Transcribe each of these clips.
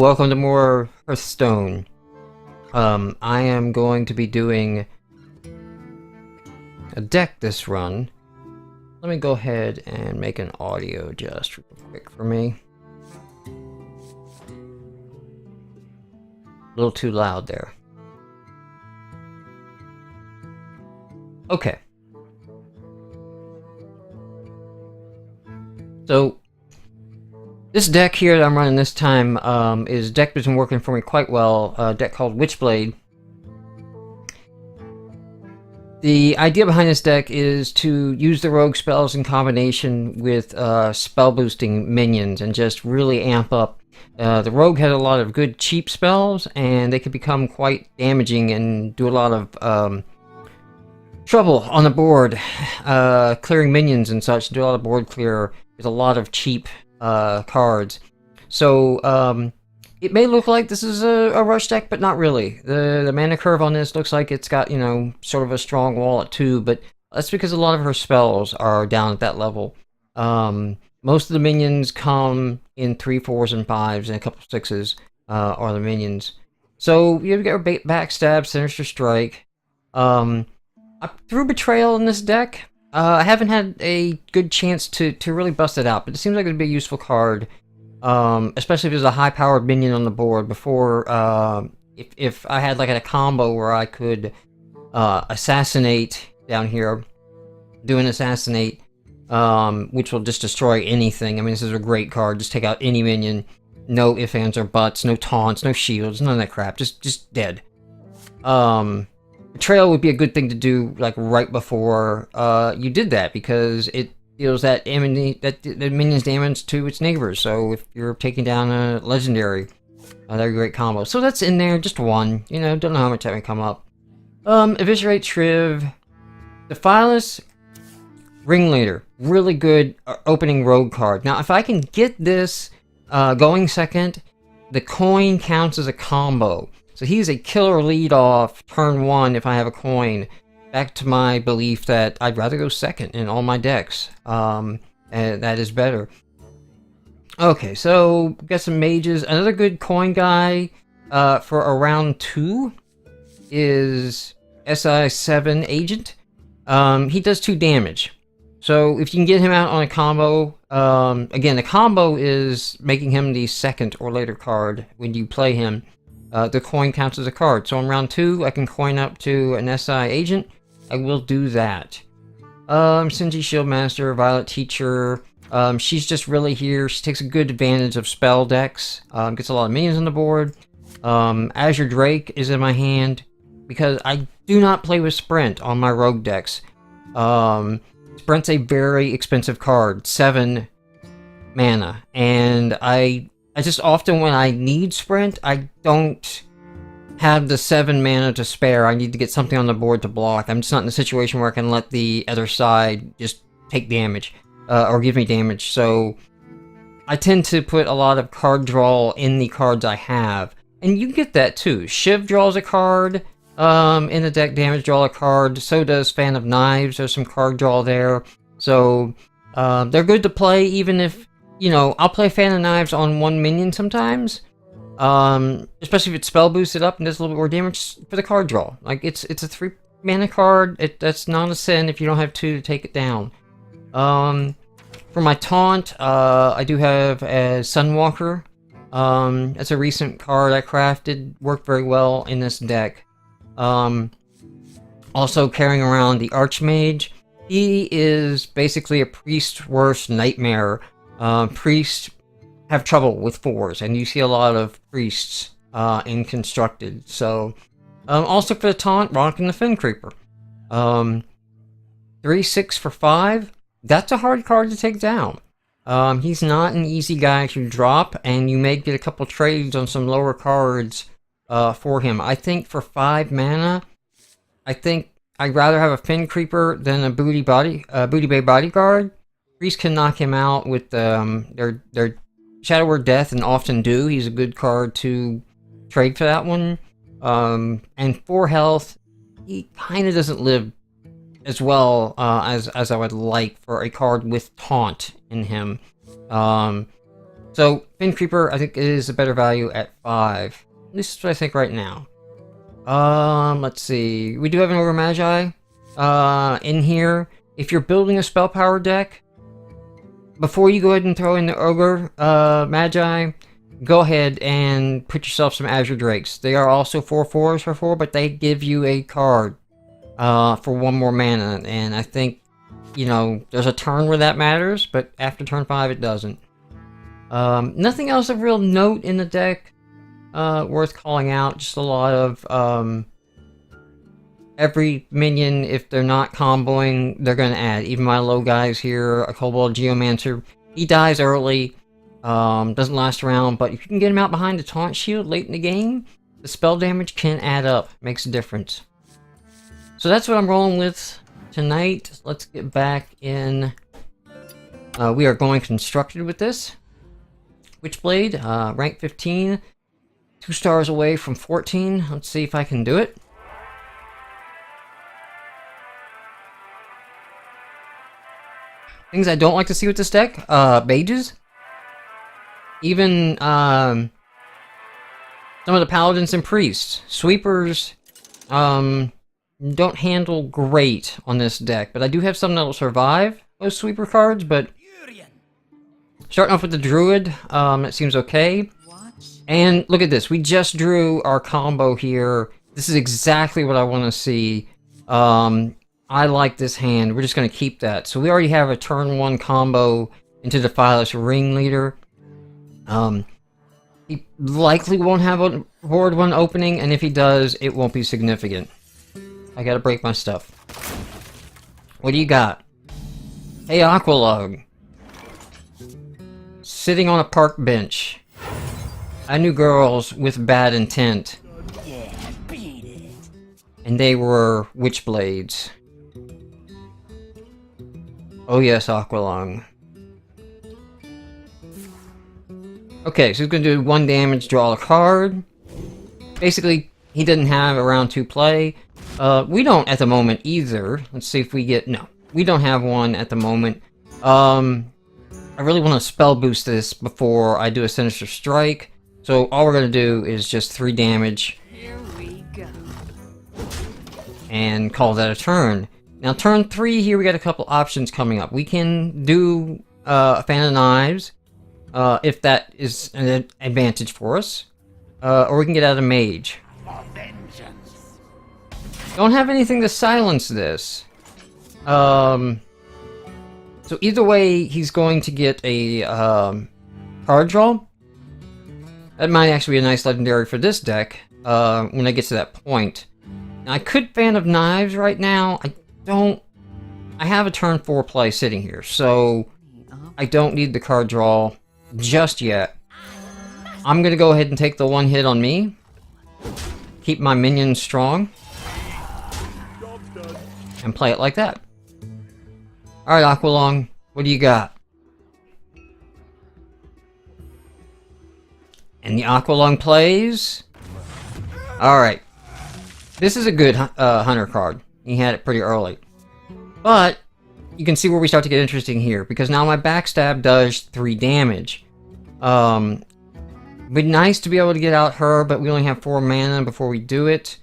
Welcome to more Hearthstone. I am going to be doing a deck this run. Let me go ahead and make an audio just real quick for me. A little too loud there. Okay. So, this deck here that I'm running this time is a deck that's been working for me quite well. A deck called Witchblade. The idea behind this deck is to use the rogue spells in combination with spell boosting minions and just really amp up. The rogue has a lot of good cheap spells and they can become quite damaging and do a lot of trouble on the board, clearing minions and such, do a lot of board clear with a lot of cheap cards. So it may look like this is a rush deck, but not really. The mana curve on this looks like it's got, you know, sort of a strong wall at 2, but that's because a lot of her spells are down at that level. Most of the minions come in 3, 4s, and 5s, and a couple 6s are the minions. So you get Backstab, Sinister Strike. I threw Betrayal in this deck. I haven't had a good chance to really bust it out, but it seems like it would be a useful card. Especially if there's a high-powered minion on the board before, if I had like a combo where I could assassinate down here, do an assassinate, which will just destroy anything. I mean, this is a great card. Just take out any minion. No ifs, ands, or buts. No taunts. No shields. None of that crap. Just dead. Betrayal would be a good thing to do like right before you did that, because it deals that the minion's damage to its neighbors. So if you're taking down a legendary, they're a great combo. So that's in there, just one. You know, don't know how much that may come up. Eviscerate Shriv, Defilus, Ringleader, really good opening rogue card. Now, if I can get this going second, the coin counts as a combo. So he's a killer lead off turn 1 if I have a coin. Back to my belief that I'd rather go second in all my decks. And that is better. Okay, so got some mages. Another good coin guy for around 2 is SI7 Agent. He does 2 damage. So if you can get him out on a combo, again, the combo is making him the second or later card when you play him. The coin counts as a card. So on round 2, I can coin up to an SI Agent. I will do that. Sinji Shieldmaster, Violet Teacher. She's just really here. She takes a good advantage of spell decks. Gets a lot of minions on the board. Azure Drake is in my hand because I do not play with Sprint on my rogue decks. Sprint's a very expensive card, 7 mana, and I just often when I need Sprint, I don't have the 7 mana to spare. I need to get something on the board to block. I'm just not in a situation where I can let the other side just take damage, or give me damage. So I tend to put a lot of card draw in the cards I have. And you get that too. Shiv draws a card in the deck, damage draw a card. So does Fan of Knives. There's some card draw there. So they're good to play even if, you know, I'll play Fan of Knives on 1 minion sometimes. Especially if it's spell boosted up and does a little bit more damage for the card draw. Like, it's a 3 mana card. That's not a sin if you don't have 2 to take it down. For my taunt, I do have a Sunwalker. That's a recent card I crafted. Worked very well in this deck. Also carrying around the Archmage. He is basically a priest's worst nightmare. Priests have trouble with 4s, and you see a lot of priests in constructed. So, also for the taunt, rocking the Fin Creeper. 3/6 for 5. That's a hard card to take down. He's not an easy guy to drop, and you may get a couple trades on some lower cards for him. I think for 5 mana, I think I'd rather have a Fin Creeper than a Booty Bay Bodyguard. Priests can knock him out with their Shadow Word Death, and often do. He's a good card to trade for that one. And 4 health, he kind of doesn't live as well as I would like for a card with Taunt in him. So, Fin Creeper, I think, is a better value at 5. At least that's what I think right now. Let's see. We do have an Ogre Magi in here. If you're building a spell power deck, before you go ahead and throw in the Ogre Magi, go ahead and put yourself some Azure Drakes. They are also 4/4s for 4, but they give you a card for 1 more mana. And I think, you know, there's a turn where that matters, but after turn 5 it doesn't. Nothing else of real note in the deck worth calling out. Just a lot of every minion, if they're not comboing, they're going to add. Even my low guys here, a Kobold Geomancer, he dies early, doesn't last around, but if you can get him out behind the Taunt Shield late in the game, the spell damage can add up, makes a difference. So that's what I'm rolling with tonight. Let's get back in. We are going constructed with this. Witchblade, rank 15, 2 stars away from 14. Let's see if I can do it. Things I don't like to see with this deck, mages. Even some of the paladins and priests. Sweepers don't handle great on this deck, but I do have some that will survive those sweeper cards, but starting off with the druid, it seems okay. And look at this, we just drew our combo here. This is exactly what I want to see. I like this hand. We're just going to keep that. So we already have a turn 1 combo into the Phyllis Ringleader. He likely won't have a board 1 opening, and if he does, it won't be significant. I gotta break my stuff. What do you got? Hey, Aqualung. Sitting on a park bench. I knew girls with bad intent. Yeah, beat it. And they were Witchblades. Oh yes, Aqualung. Okay, so he's gonna do 1 damage, draw a card. Basically, he didn't have a round 2 play. We don't at the moment either. Let's see if we get... No, we don't have one at the moment. I really want to spell boost this before I do a Sinister Strike. So all we're going to do is just 3 damage. Here we go. And call that a turn. Now turn 3 here, we got a couple options coming up. We can do a Fan of Knives, if that is an advantage for us. Or we can get out a Mage. Don't have anything to silence this. So either way, he's going to get a card draw. That might actually be a nice legendary for this deck when I get to that point. Now, I could Fan of Knives right now. I have a turn 4 play sitting here, so I don't need the card draw just yet. I'm going to go ahead and take the 1 hit on me. Keep my minions strong. And play it like that. Alright, Aqualung, what do you got? And the Aqualung plays. Alright. This is a good hunter card. He had it pretty early. But, you can see where we start to get interesting here, because now my backstab does 3 damage. Be nice to be able to get out her, but we only have 4 mana before we do it.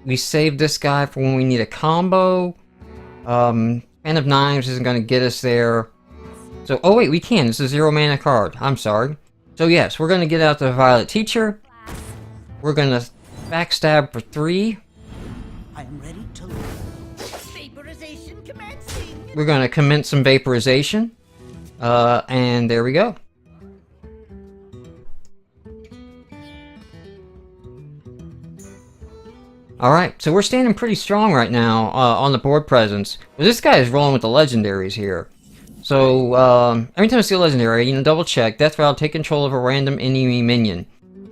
We save this guy for when we need a combo. Fan of Knives isn't going to get us there. So, oh wait, we can. It's a 0 mana card. I'm sorry. So yes, we're going to get out the Violet Teacher. We're going to backstab for 3. I am ready to vaporization commencing. We're going to commence some vaporization. And there we go. Alright, so we're standing pretty strong right now on the board presence. But this guy is rolling with the legendaries here. So, every time I see a legendary, you know, double check. Death Rattle, take control of a random enemy minion.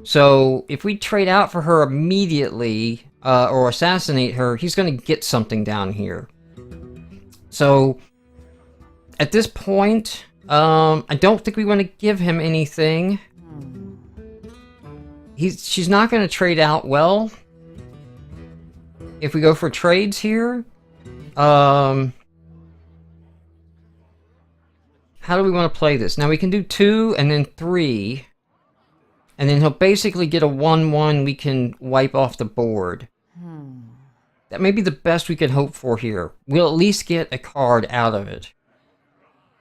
So, if we trade out for her immediately, or assassinate her, he's going to get something down here. So, at this point, I don't think we want to give him anything. She's not going to trade out well. If we go for trades here, how do we want to play this? Now we can do 2 and then 3. And then he'll basically get a 1/1 we can wipe off the board. That may be the best we can hope for here. We'll at least get a card out of it.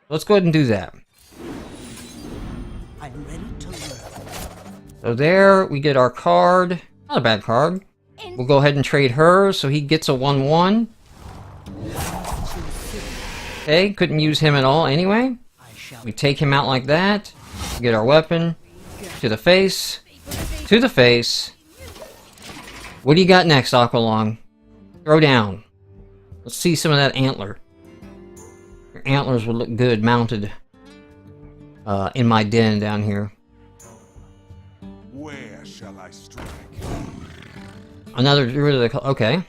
Let's go ahead and do that. I am ready to learn. So there, we get our card. Not a bad card. We'll go ahead and trade her, so he gets a 1/1. Okay, couldn't use him at all anyway. We take him out like that. We get our weapon. To the face. To the face. What do you got next, Aqualong? Throw down. Let's see some of that antler. Your antlers would look good mounted in my den down here. Where shall I strike? Another okay.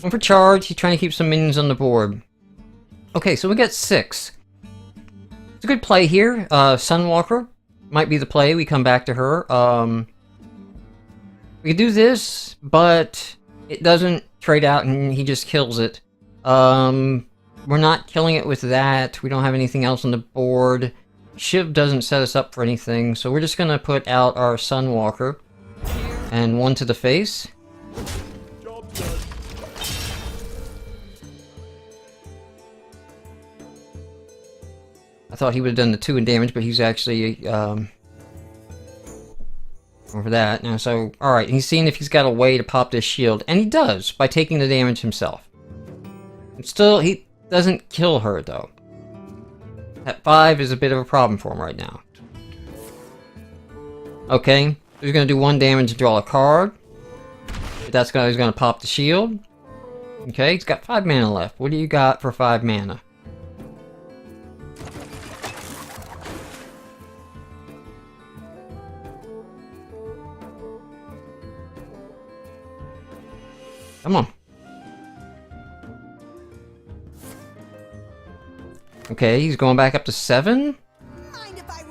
One for charge. He's trying to keep some minions on the board. Okay, so we got 6. It's a good play here. Sunwalker might be the play. We come back to her. We could do this, but it doesn't trade out and he just kills it. We're not killing it with that. We don't have anything else on the board. Shiv doesn't set us up for anything, so we're just gonna put out our Sunwalker. And 1 to the face. I thought he would have done the 2 in damage, but he's actually over that now. So, alright, he's seeing if he's got a way to pop this shield, and he does by taking the damage himself. And still, he doesn't kill her though. That 5 is a bit of a problem for him right now. Okay, he's gonna do 1 damage to draw a card. But that's gonna he's gonna pop the shield. Okay, he's got 5 mana left. What do you got for 5 mana? Come on. Okay, he's going back up to 7.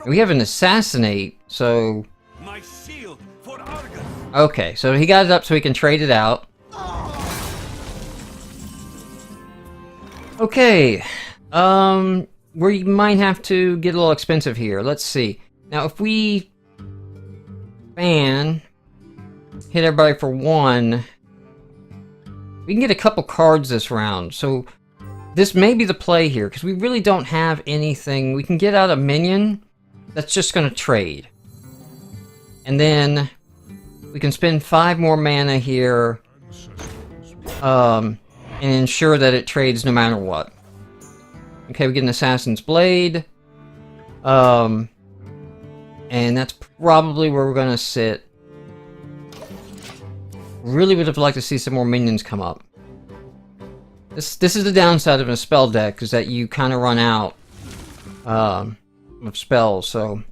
We have an assassinate, so... My shield for Argus. Okay, so he got it up so he can trade it out. Okay. We might have to get a little expensive here. Let's see. Now, if we... hit everybody for 1... we can get a couple cards this round, so this may be the play here, because we really don't have anything. We can get out a minion that's just going to trade. And then we can spend 5 more mana here and ensure that it trades no matter what. Okay, we get an Assassin's Blade. And that's probably where we're going to sit. Really would have liked to see some more minions come up. This is the downside of a spell deck, is that you kind of run out of spells, so...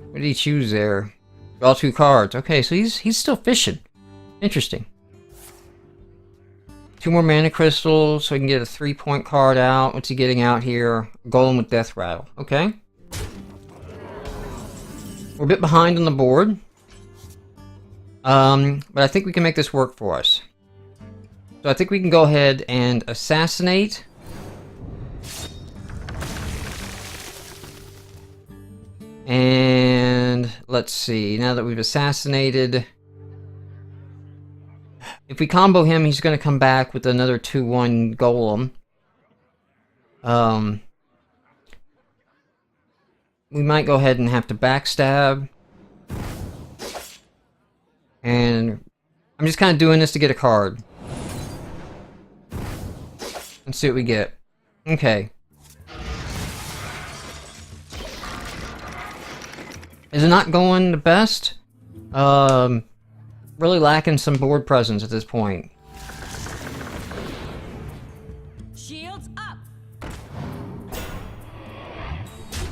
What did he choose there? Draw 2 cards. Okay, so he's still fishing. Interesting. 2 more mana crystals, so we can get a 3-point card out. What's he getting out here? Golem with Death Rattle. Okay. We're a bit behind on the board. But I think we can make this work for us. So I think we can go ahead and assassinate. And let's see, now that we've assassinated... if we combo him, he's going to come back with another 2/1 golem. We might go ahead and have to backstab. And I'm just kind of doing this to get a card. Let's see what we get. Okay. Is it not going the best? Really lacking some board presence at this point. Shields up.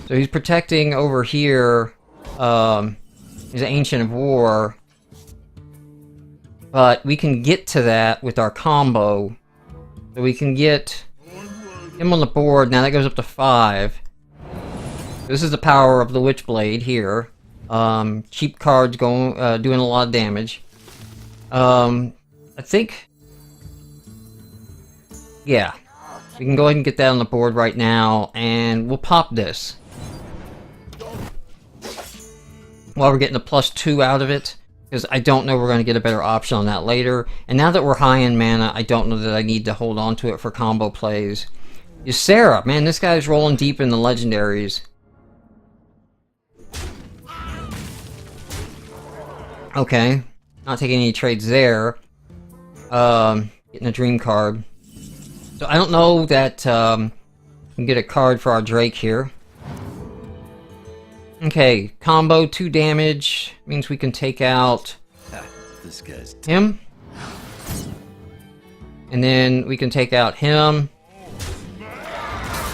So he's protecting over here. He's an Ancient of War. But we can get to that with our combo. So we can get him on the board. Now that goes up to 5. This is the power of the Witchblade here. Cheap cards going, doing a lot of damage. I think... Yeah. We can go ahead and get that on the board right now, and we'll pop this. While we're getting a +2 out of it, because I don't know we're going to get a better option on that later. And now that we're high in mana, I don't know that I need to hold on to it for combo plays. Ysera, man, this guy's rolling deep in the legendaries. Okay, not taking any trades there. Getting a dream card. So I don't know that we can get a card for our Drake here. Okay, combo 2 damage means we can take out This guy's him. And then we can take out him.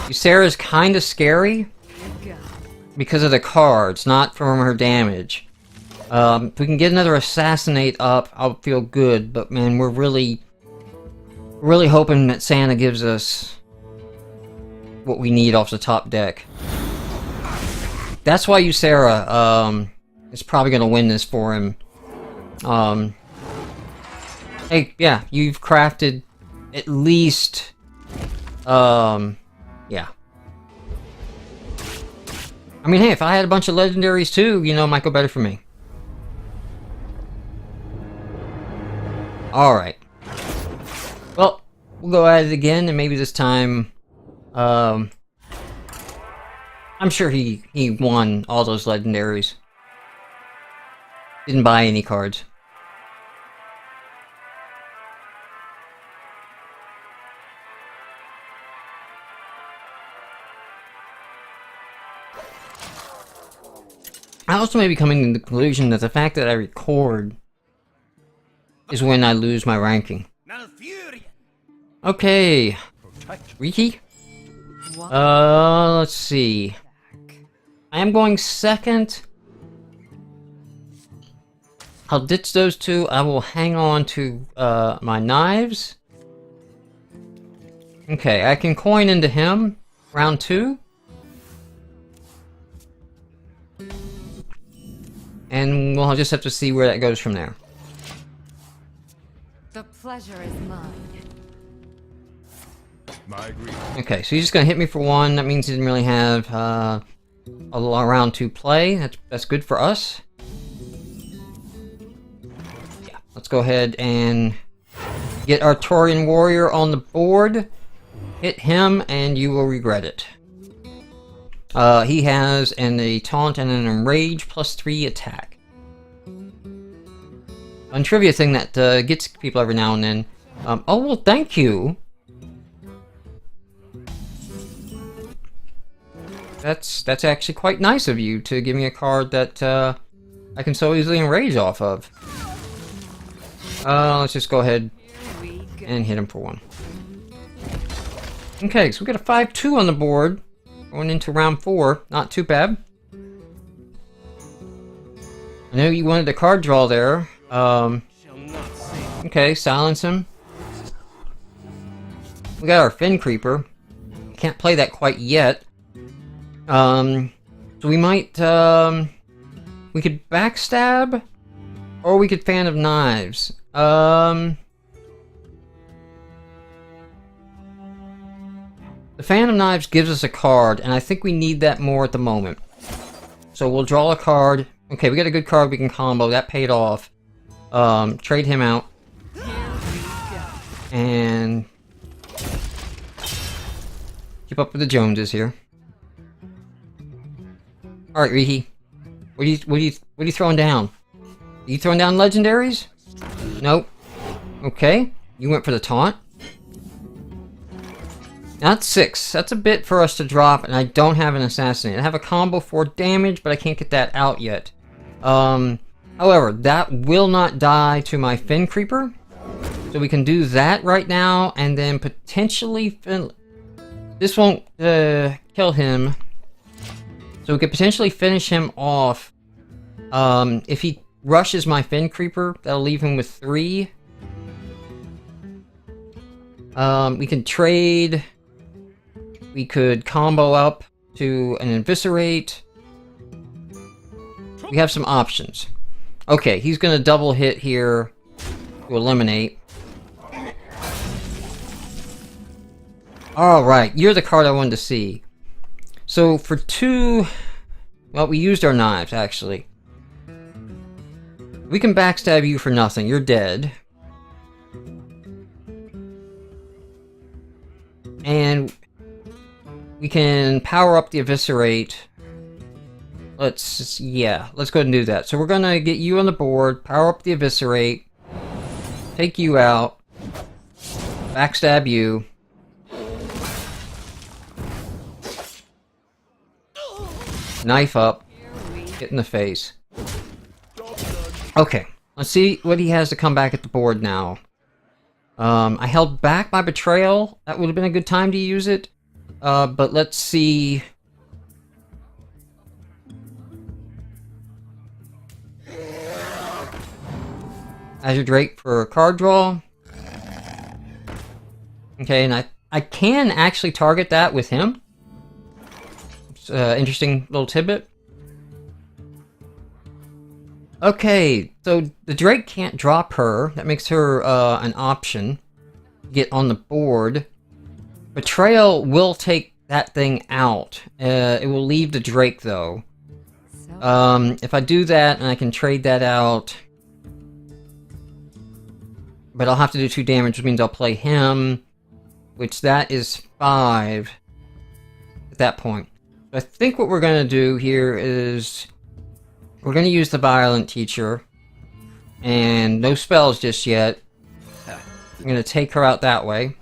Ysera's kind of scary because of the cards, not from her damage. If we can get another Assassinate up, I'll feel good. But man, we're really hoping that Santa gives us what we need off the top deck. That's why Ysera is probably going to win this for him. Hey, yeah, you've crafted at least... yeah. I mean, hey, if I had a bunch of legendaries too, you know, it might go better for me. Alright. Well, we'll go at it again, and maybe this time, I'm sure he won all those legendaries. Didn't buy any cards. I also may be coming to the conclusion that the fact that I record is when I lose my ranking. Okay. Riki? Let's see. I am going second. I'll ditch those two. I will hang on to my knives. Okay, I can coin into him. Round 2. And we'll just have to see where that goes from there. The pleasure is mine. I agree. Okay, so he's just gonna hit me for 1. That means he didn't really have a round 2 play. That's good for us. Yeah, let's go ahead and get our Taurian warrior on the board. Hit him, and you will regret it. He has a taunt and an enrage +3 attack. A trivia thing that gets people every now and then. Oh well, thank you. That's actually quite nice of you to give me a card that I can so easily enrage off of. Let's just go ahead and hit him for 1. Okay, so we got a 5-2 on the board. Going into round 4. Not too bad. I know you wanted a card draw there. Okay, silence him. We got our Fin Creeper. Can't play that quite yet. So we might, we could backstab, or we could Fan of Knives. The Fan of Knives gives us a card, and I think we need that more at the moment. So we'll draw a card. Okay, we got a good card we can combo. That paid off. Trade him out. And keep up with the Joneses here. Alright, Riki. What are you throwing down? Are you throwing down legendaries? Nope. Okay. You went for the taunt. That's 6. That's a bit for us to drop, and I don't have an Assassinate. I have a combo for damage, but I can't get that out yet. However, that will not die to my Fin Creeper. So we can do that right now, and then potentially... This won't kill him. So we could potentially finish him off. If he rushes my Fin Creeper, that'll leave him with 3. We can trade... We could combo up to an Eviscerate. We have some options. Okay, he's gonna double hit here. to eliminate. Alright, you're the card I wanted to see. So for 2... Well, we used our knives, actually. We can backstab you for nothing. You're dead. And we can power up the Eviscerate. Let's go ahead and do that. So we're gonna get you on the board, power up the Eviscerate, take you out, backstab you. Knife up, hit in the face. Okay, let's see what he has to come back at the board now. I held back my betrayal. That would have been a good time to use it. But let's see. Azure Drake for a card draw. Okay, and I can actually target that with him. It's an interesting little tidbit. Okay, so the Drake can't drop her. That makes her an option to get on the board. Betrayal will take that thing out. It will leave the Drake, though. If I do that, and I can trade that out... But I'll have to do 2 damage, which means I'll play him, which that is 5 at that point. So I think what we're going to do here is we're going to use the Violent Teacher, and no spells just yet. I'm going to take her out that way.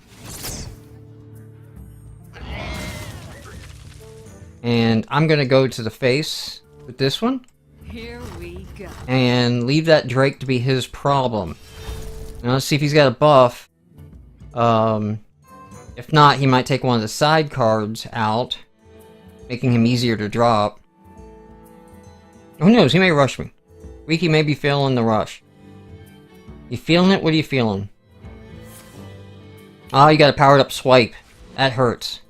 And I'm going to go to the face with this one. Here we go. And leave that Drake to be his problem. Now let's see if he's got a buff. If not, he might take one of the side cards out, making him easier to drop. Who knows? He may rush me. Wiki may be feeling the rush. You feeling it? What are you feeling? Oh, you got a powered up swipe. That hurts.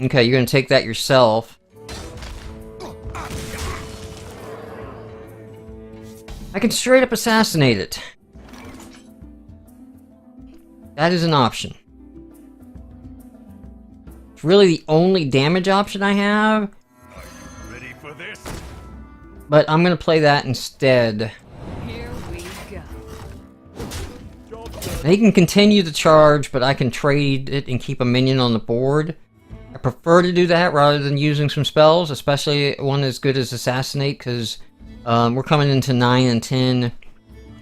Okay, you're gonna take that yourself. I can straight up assassinate it. That is an option. It's really the only damage option I have. Ready for this? But I'm gonna play that instead. Here we go. And he can continue the charge, but I can trade it and keep a minion on the board. I prefer to do that rather than using some spells, especially one as good as Assassinate, because we're coming into 9 and 10,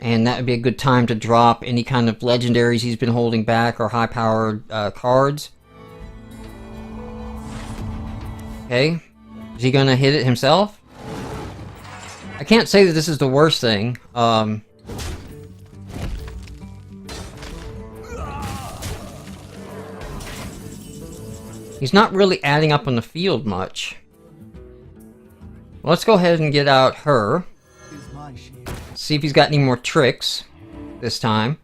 and that would be a good time to drop any kind of legendaries he's been holding back or high-powered cards. Okay, is he gonna hit it himself? I can't say that this is the worst thing. He's not really adding up on the field much. Well, let's go ahead and get out her. See if he's got any more tricks this time.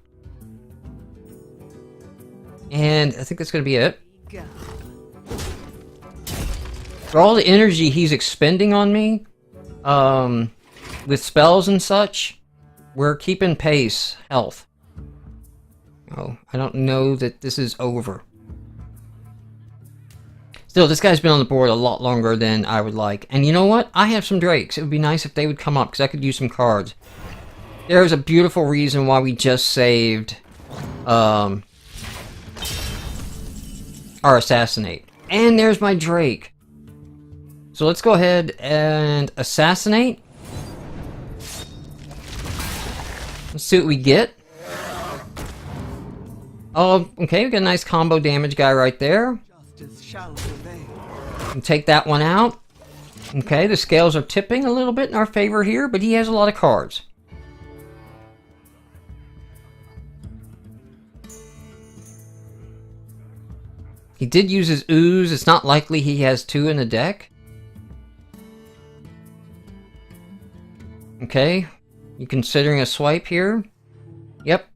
And I think that's going to be it. For all the energy he's expending on me, with spells and such, we're keeping pace, health. Oh, I don't know that this is over. Still, this guy's been on the board a lot longer than I would like. And you know what? I have some Drakes. It would be nice if they would come up, because I could use some cards. There's a beautiful reason why we just saved our Assassinate. And there's my Drake. So let's go ahead and Assassinate. Let's see what we get. Oh, okay, we got a nice combo damage guy right there. And take that one out. Okay, the scales are tipping a little bit in our favor here, but he has a lot of cards. He did use his ooze. It's not likely he has 2 in the deck. Okay, you considering a swipe here? Yep.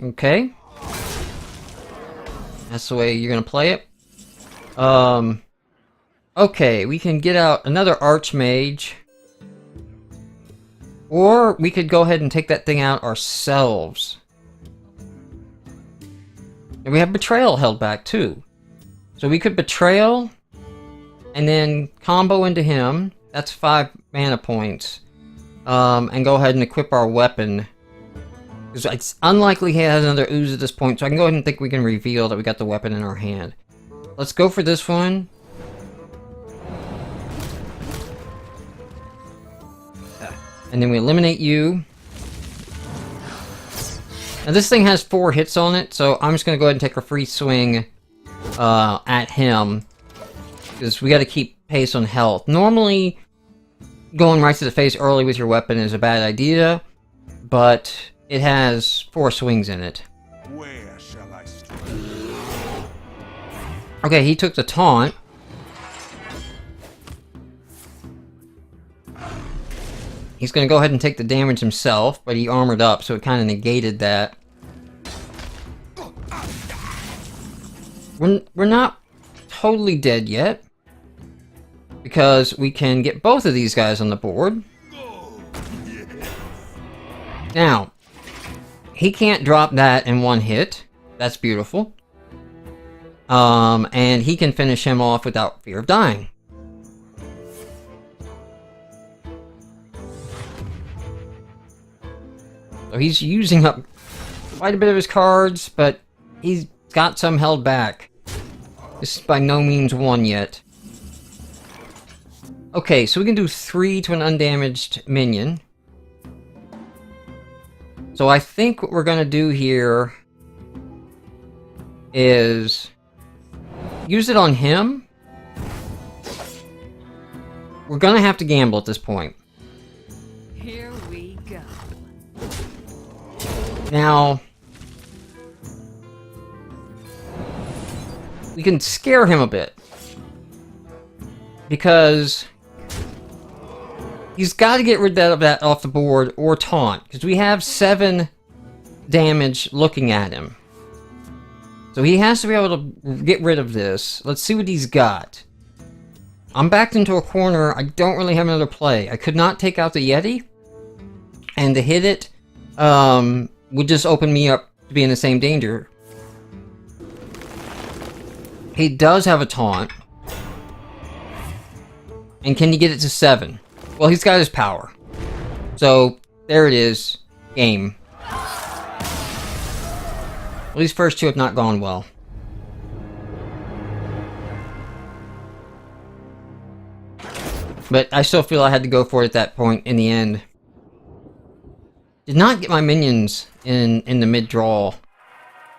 Okay. That's the way you're gonna play it. Okay, we can get out another Archmage. Or we could go ahead and take that thing out ourselves. And we have Betrayal held back too. So we could Betrayal and then combo into him. That's 5 mana points. And go ahead and equip our weapon. Because it's unlikely he has another ooze at this point, so I can go ahead and think we can reveal that we got the weapon in our hand. Let's go for this one. And then we eliminate you. Now this thing has 4 hits on it, so I'm just going to go ahead and take a free swing at him. Because we got to keep pace on health. Normally, going right to the face early with your weapon is a bad idea, but it has 4 swings in it. Where shall I strike? Okay, he took the taunt. He's going to go ahead and take the damage himself, but he armored up, so it kind of negated that. We're not totally dead yet, because we can get both of these guys on the board. Now, he can't drop that in one hit. That's beautiful. And he can finish him off without fear of dying. So he's using up quite a bit of his cards, but he's got some held back. This is by no means won yet. Okay, so we can do 3 to an undamaged minion. So I think what we're gonna do here is use it on him. We're gonna have to gamble at this point. Here we go. Now, we can scare him a bit. Because he's got to get rid of that off the board or taunt. Because we have 7 damage looking at him. So he has to be able to get rid of this. Let's see what he's got. I'm backed into a corner. I don't really have another play. I could not take out the Yeti. And to hit it would just open me up to be in the same danger. He does have a taunt. And can he get it to 7? Well, he's got his power. So, there it is. Game. Well, these first 2 have not gone well. But I still feel I had to go for it at that point in the end. Did not get my minions in the mid-draw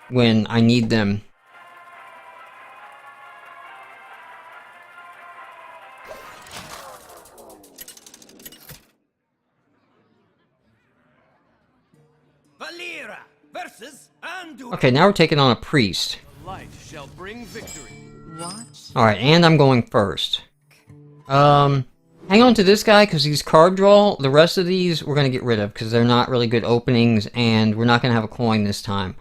when I need them. Valera versus Andu. Okay, now we're taking on a priest. Light shall bring victory. Watch. Alright, and I'm going first. Hang on to this guy, because he's card draw. The rest of these we're going to get rid of, because they're not really good openings, and we're not going to have a coin this time.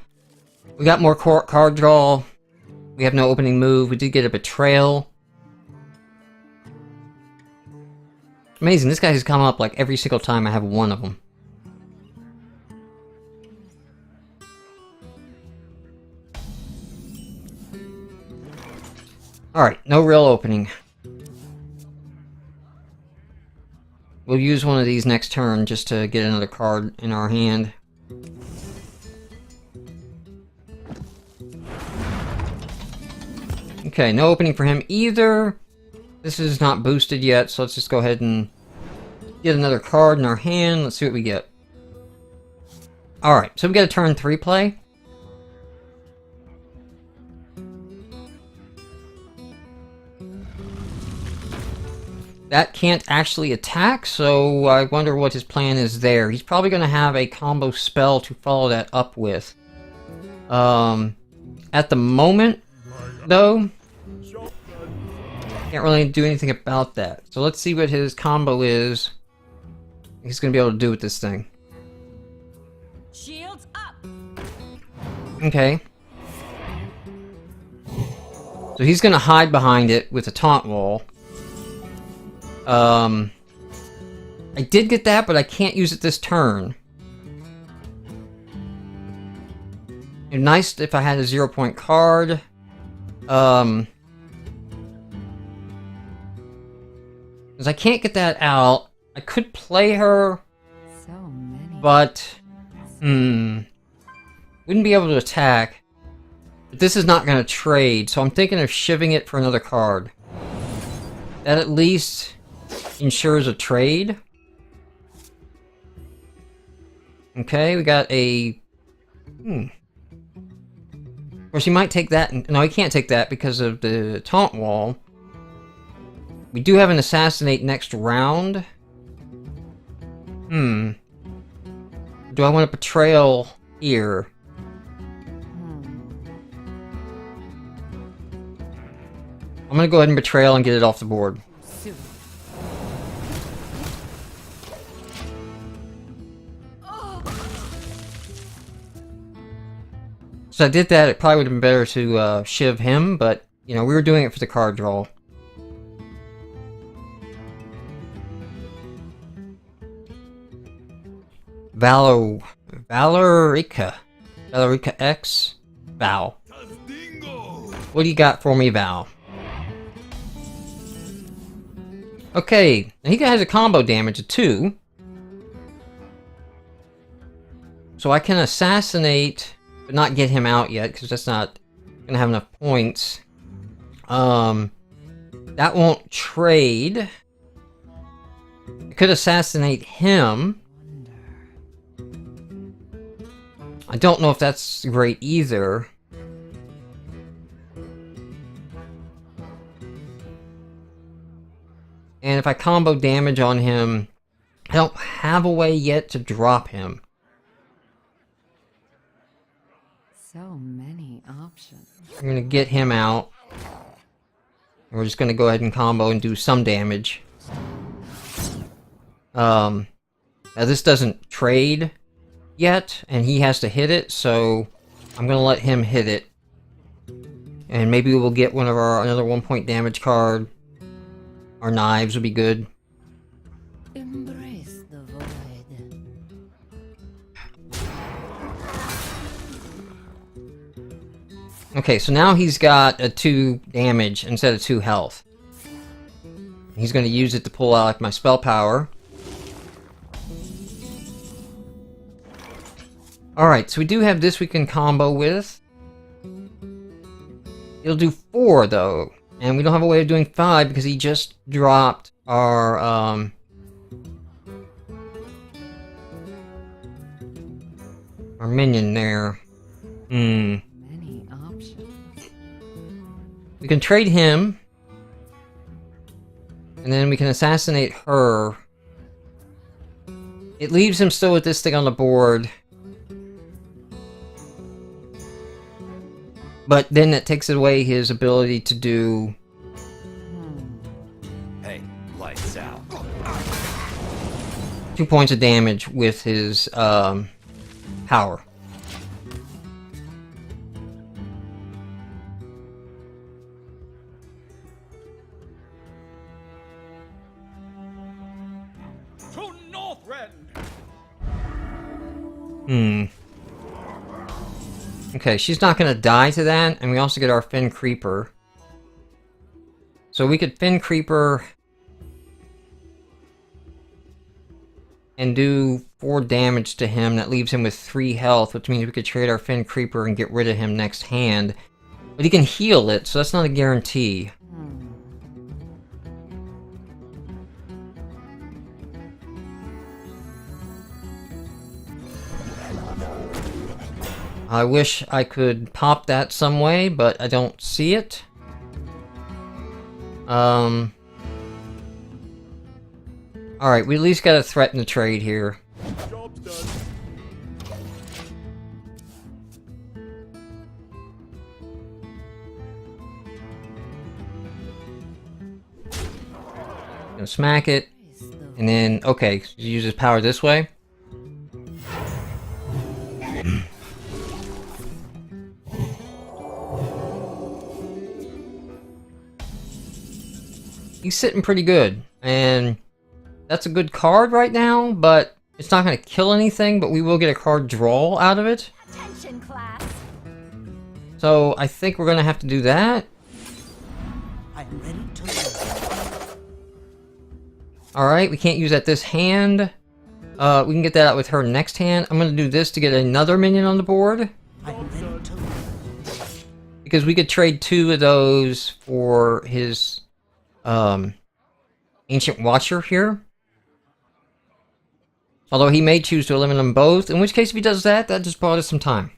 We got more card draw. We have no opening move. We did get a betrayal. Amazing, this guy has come up like every single time I have one of them. Alright, no real opening. We'll use one of these next turn just to get another card in our hand. Okay, no opening for him either. This is not boosted yet, so let's just go ahead and get another card in our hand. Let's see what we get. Alright, so we got a turn 3 play. That can't actually attack, so I wonder what his plan is there. He's probably going to have a combo spell to follow that up with. At the moment, though, can't really do anything about that. So let's see what his combo is. He's going to be able to do with this thing. Shields up. Okay. So he's gonna hide behind it with a taunt wall. I did get that, but I can't use it this turn. It'd be nice if I had a 0-point card. Because I can't get that out. I could play her, So many. but wouldn't be able to attack. But this is not going to trade, so I'm thinking of shivving it for another card. That at least ensures a trade. Okay, we got a... Of course, he might take that... No, he can't take that because of the taunt wall. We do have an assassinate next round. Do I want a betrayal here? I'm gonna go ahead and betrayal and get it off the board. Soon. So I did that, it probably would have been better to shiv him, but, you know, we were doing it for the card draw. Valerica X? Val. What do you got for me, Val? Okay, he has a combo damage of 2. So I can assassinate, but not get him out yet, because that's not gonna have enough points. That won't trade. I could assassinate him. I don't know if that's great either. And if I combo damage on him, I don't have a way yet to drop him. So many options. I'm gonna get him out. We're just gonna go ahead and combo and do some damage. Now this doesn't trade yet, and he has to hit it, so I'm gonna let him hit it. And maybe we'll get one of our another 1-point damage card. Our knives would be good. Embrace the void. Okay, so now he's got a 2 damage instead of 2 health. He's gonna use it to pull out like my spell power. Alright, so we do have this we can combo with. It'll do 4 though, and we don't have a way of doing 5 because he just dropped our minion there. Many options. We can trade him, and then we can assassinate her. It leaves him still with this thing on the board. But then that takes away his ability to do... Hey, lights out. 2 points of damage with his power. To Northrend! Okay, she's not gonna die to that, and we also get our Fin Creeper. So we could Fin Creeper and do 4 damage to him. That leaves him with 3 health, which means we could trade our Fin Creeper and get rid of him next hand. But he can heal it, so that's not a guarantee. I wish I could pop that some way, but I don't see it. Alright, we at least gotta threaten the trade here. Job's done. Gonna smack it, and then, okay, so he uses power this way. he's sitting pretty good. And that's a good card right now, but it's not going to kill anything, but we will get a card draw out of it. Attention, class. So I think we're going to have to do that. I'm ready to learn. Alright, we can't use that this hand. We can get that out with her next hand. I'm going to do this to get another minion on the board. I'm ready to learn. Because we could trade 2 of those for his Ancient Watcher here. Although he may choose to eliminate them both, in which case if he does that, that just bought us some time.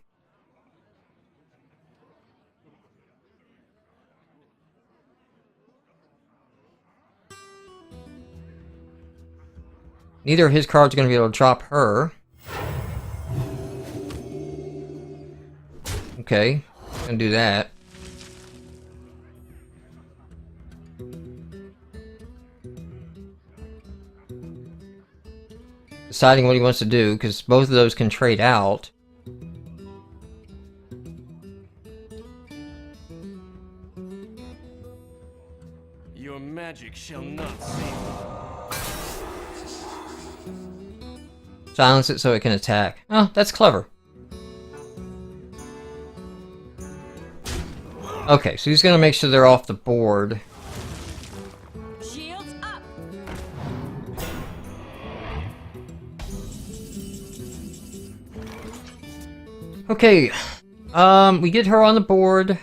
Neither of his cards are going to be able to drop her. Okay, gonna do that. Deciding what he wants to do, because both of those can trade out. Your magic shall not save me. Silence it so it can attack. Oh, that's clever. Okay, so he's gonna make sure they're off the board. Shields up. Okay, we get her on the board.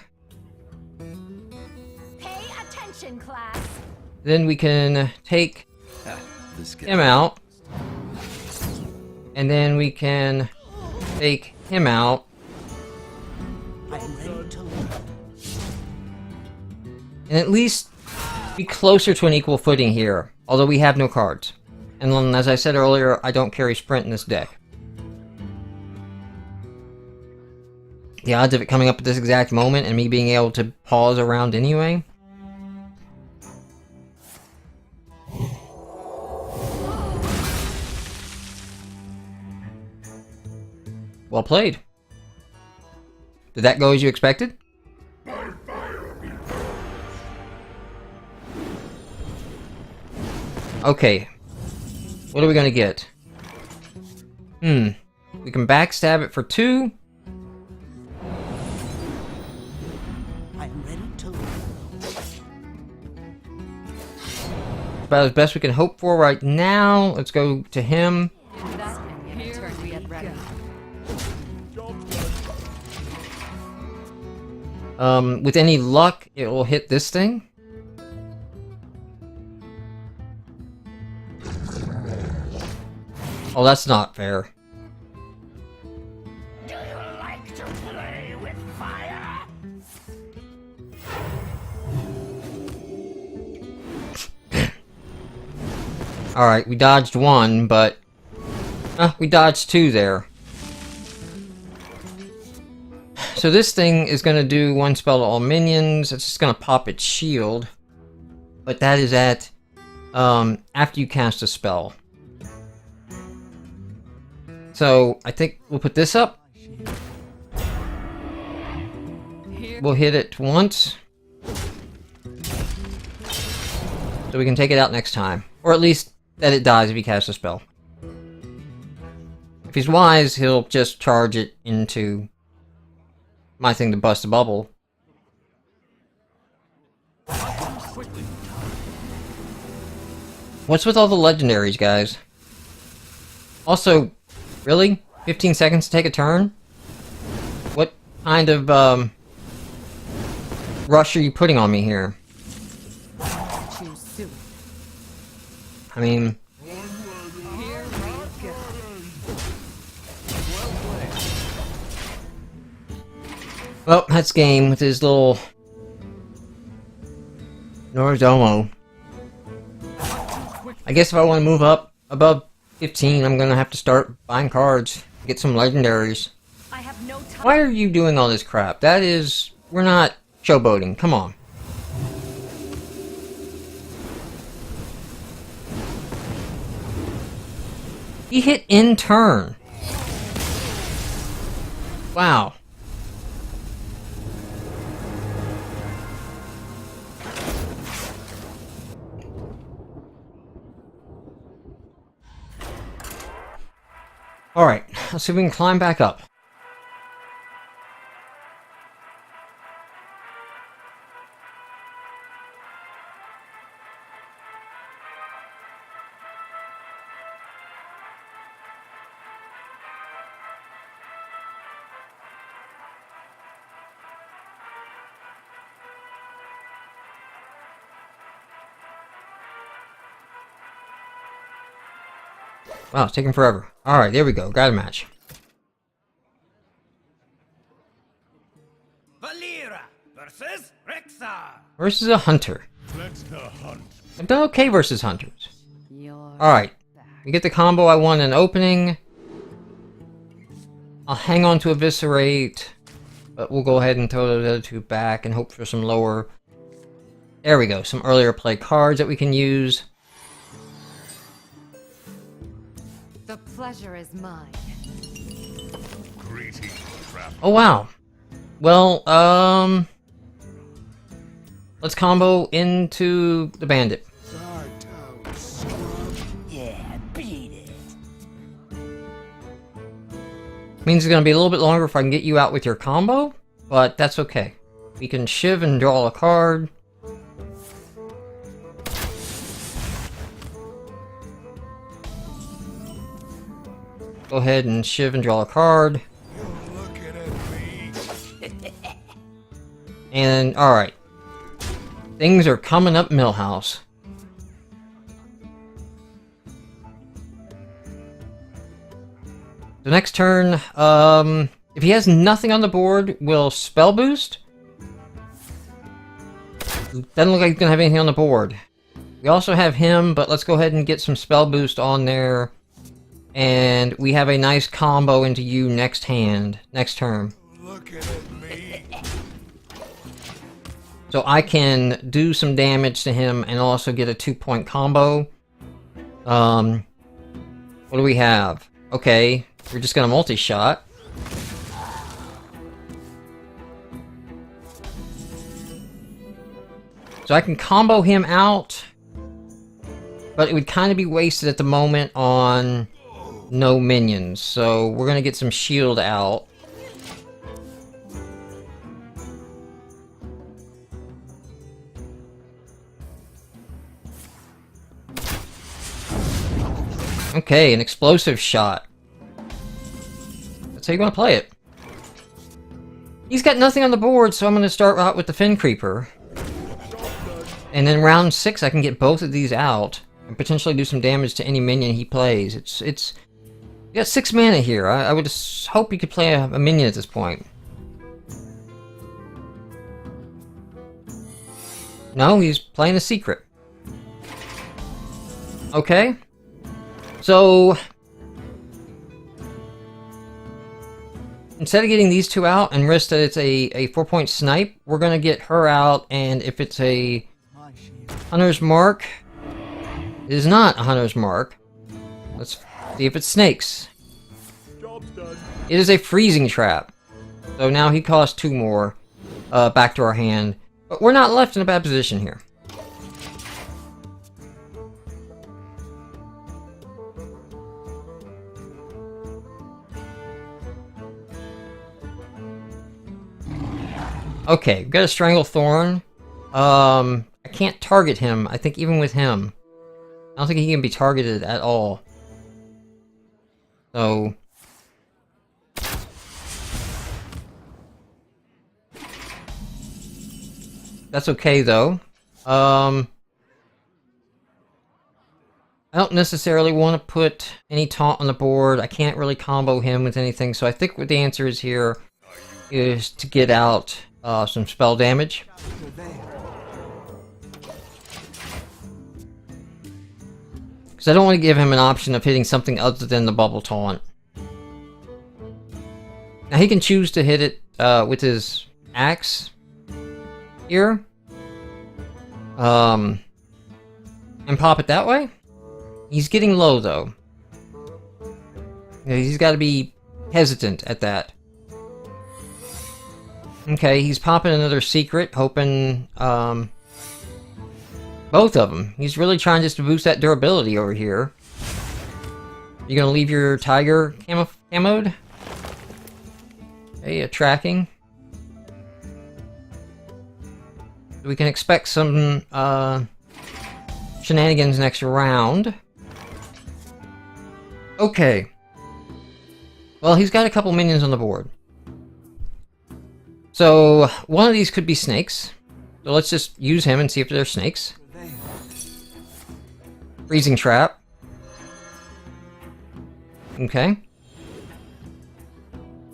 Pay attention, class. Then we can take This guy. him out. And then we can take him out. I'm ready to learn. And at least be closer to an equal footing here. Although we have no cards. And then, as I said earlier, I don't carry Sprint in this deck. The odds of it coming up at this exact moment and me being able to pause around anyway. Well played. Did that go as you expected? Okay. What are we gonna get? We can backstab it for 2. I'm ready to learn. About as best we can hope for right now. Let's go to him. With any luck, it will hit this thing. Oh, that's not fair. Do you like to play with fire? Alright, we dodged 1, but... we dodged 2 there. So this thing is going to do 1 spell to all minions. It's just going to pop its shield. But that is at... after you cast a spell. So, I think we'll put this up. We'll hit it once. So we can take it out next time. Or at least that it dies if he casts a spell. If he's wise, he'll just charge it into my thing to bust a bubble. What's with all the legendaries, guys? Also, really? 15 seconds to take a turn? What kind of, rush are you putting on me here? Choose soon. I mean... Here we go. Well, that's game with his little... Noridomo. I guess if I want to move up above 15, I'm gonna have to start buying cards. Get some legendaries. I have no time. Why are you doing all this crap? That is... We're not showboating. Come on. He hit in turn. Wow. Alright, let's see if we can climb back up. Wow, it's taking forever. Alright, there we go. Got a match. Valera versus Rexar. Versus a hunter. Let's the hunt. I've done okay versus hunters. You're Alright. We get the combo. I want an opening. I'll hang on to Eviscerate. But we'll go ahead and throw those other two back and hope for some lower... There we go. Some earlier play cards that we can use. The pleasure is mine. Greetings, trap. Oh, wow. Well, let's combo into the bandit. Yeah, beat it. Means it's gonna be a little bit longer if I can get you out with your combo, but that's okay. We can shiv and draw a card. Go ahead and shiv and draw a card. You're looking at me. And, alright. Things are coming up Millhouse. The next turn, if he has nothing on the board, we'll spell boost. Doesn't look like he's gonna have anything on the board. We also have him, but let's go ahead and get some spell boost on there. And we have a nice combo into you next turn. Looking at me. So I can do some damage to him and also get a 2-point combo. What do we have? Okay, we're just gonna multi-shot. So I can combo him out, but it would kind of be wasted at the moment on no minions. So we're gonna get some shield out. Okay, an explosive shot. That's how you want to play it. He's got nothing on the board, so I'm going to start out with the Fin Creeper. And then round 6, I can get both of these out and potentially do some damage to any minion he plays. You got 6 mana here. I would just hope you could play a minion at this point. No, he's playing a secret. Okay. So, instead of getting these two out and risk that it's a 4-point snipe, we're going to get her out, and if it's a Hunter's Mark, it is not a Hunter's Mark. Let's see if it's snakes. It is a freezing trap. So now he costs 2 more back to our hand. But we're not left in a bad position here. Okay, we've got a Stranglethorn. I can't target him, I think, even with him. I don't think he can be targeted at all. So... that's okay, though. I don't necessarily want to put any taunt on the board. I can't really combo him with anything, so I think what the answer is here is to get out some spell damage. Because I don't want to give him an option of hitting something other than the bubble taunt. Now he can choose to hit it with his axe here. And pop it that way. He's getting low though. Yeah, he's got to be hesitant at that. Okay, he's popping another secret, hoping, both of them. He's really trying just to boost that durability over here. You gonna leave your tiger camoed? Okay, tracking. We can expect some shenanigans next round. Okay. Well, he's got a couple minions on the board. So, one of these could be snakes. So let's just use him and see if they're snakes. Freezing trap. Okay.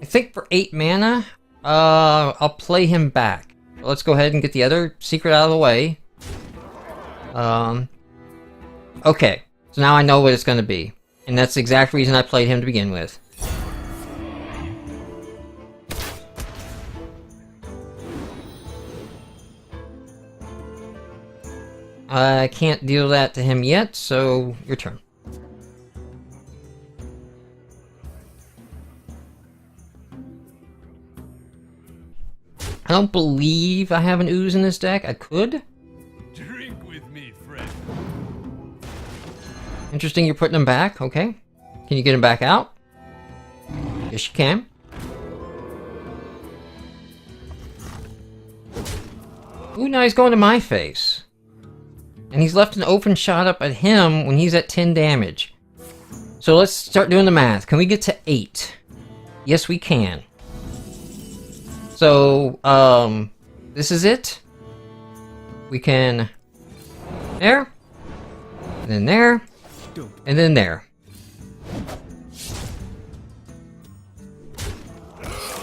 I think for 8 mana, I'll play him back. Let's go ahead and get the other secret out of the way. Okay. So now I know what it's going to be. And that's the exact reason I played him to begin with. I can't deal that to him yet, so your turn. I don't believe I have an ooze in this deck. I could. Drink with me, friend. Interesting, you're putting him back. Okay. Can you get him back out? Yes, you can. Ooh, now he's going to my face. And he's left an open shot up at him when he's at 10 damage. So let's start doing the math. Can we get to 8? Yes, we can. So, this is it. We can... There. And then there. And then there.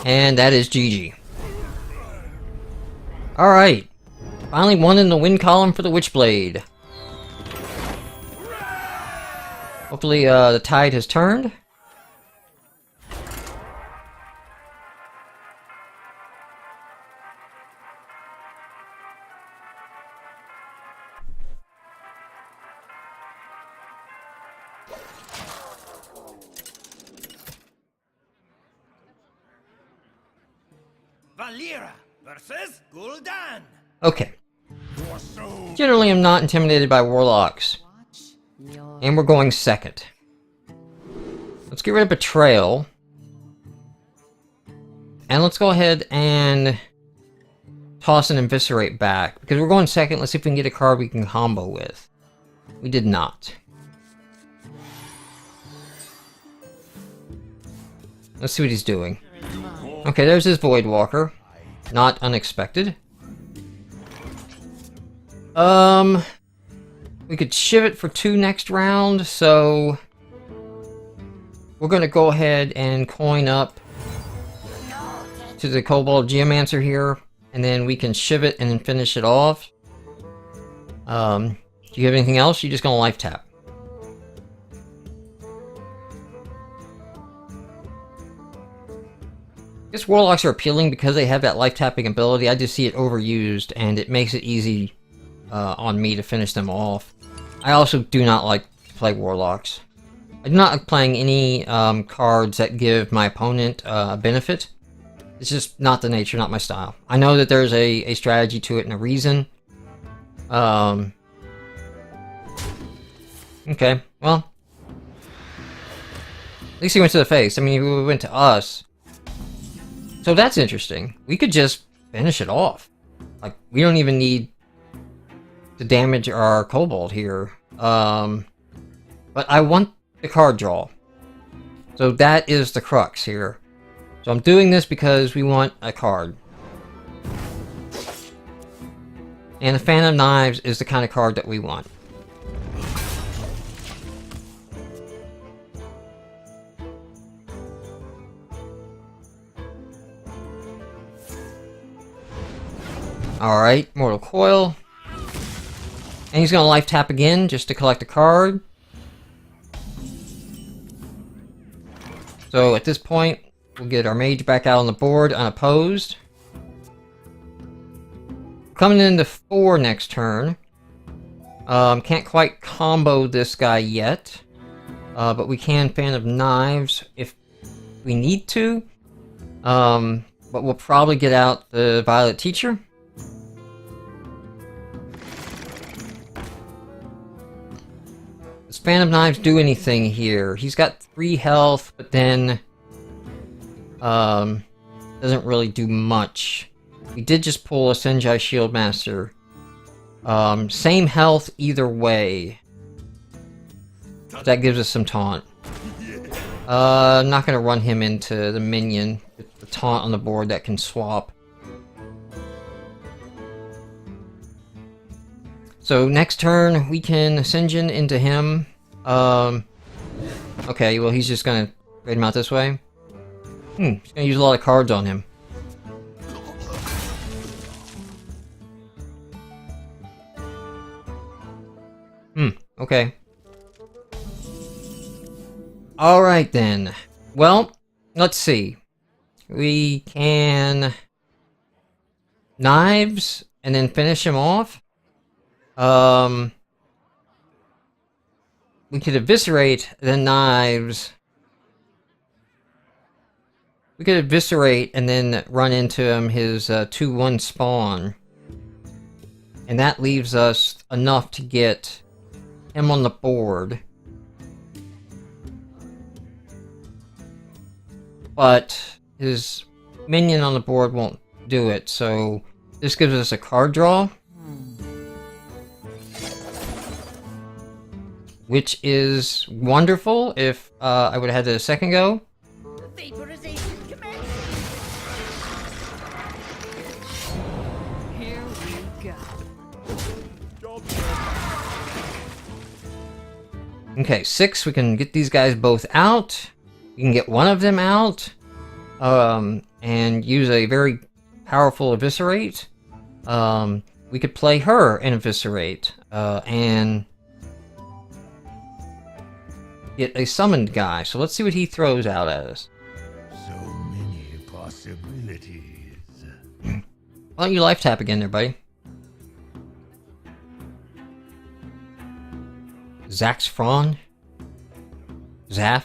And that is GG. Alright. Finally one in the win column for the Witchblade. Hopefully the tide has turned. Valera versus Gul'dan. Okay. Generally, I'm not intimidated by warlocks. And we're going second. Let's get rid of Betrayal. And let's go ahead and toss an Eviscerate back. Because we're going second, let's see if we can get a card we can combo with. We did not. Let's see what he's doing. Okay, there's his Voidwalker. Not unexpected. We could shiv it for 2 next round, so we're gonna go ahead and coin up to the Kobold Geomancer here, and then we can shiv it and then finish it off. Do you have anything else? You're just gonna life tap. I guess Warlocks are appealing because they have that life tapping ability. I just see it overused, and it makes it easy on me to finish them off. I also do not like to play Warlocks. I do not like playing any cards that give my opponent a benefit. It's just not the nature, not my style. I know that there's a strategy to it and a reason. Okay, well. At least he went to the face. I mean, he went to us. So that's interesting. We could just finish it off. Like, we don't even need to damage our Kobold here. But I want the card draw. So that is the crux here. So I'm doing this because we want a card. And the Fan of Knives is the kind of card that we want. Alright, Mortal Coil. And he's gonna life tap again just to collect a card. So at this point, we'll get our mage back out on the board unopposed. Coming into 4 next turn. Can't quite combo this guy yet. But we can Fan of Knives if we need to. But we'll probably get out the Violet Teacher. Does Phantom Knives do anything here? He's got 3 health, but then doesn't really do much. We did just pull a Senjai Shieldmaster. Same health either way. That gives us some taunt. I'm not gonna run him into the minion with the taunt on the board that can swap. So next turn we can Senjin into him. Okay, well he's just gonna trade him out this way. He's gonna use a lot of cards on him. Okay. Alright then. Well, let's see. We can Knives and then finish him off. We could Eviscerate, then Knives. We could Eviscerate and then run into him his 2/1 spawn. And that leaves us enough to get him on the board. But his minion on the board won't do it, so this gives us a card draw. Which is wonderful if I would have had it a second go. Vaporization commence. Here we go. Okay, 6, we can get these guys both out. We can get one of them out. And use a very powerful Eviscerate. We could play her and Eviscerate. And get a summoned guy. So let's see what he throws out at us. So many possibilities. Why don't you life tap again there, buddy? Zax Fron? Zaf?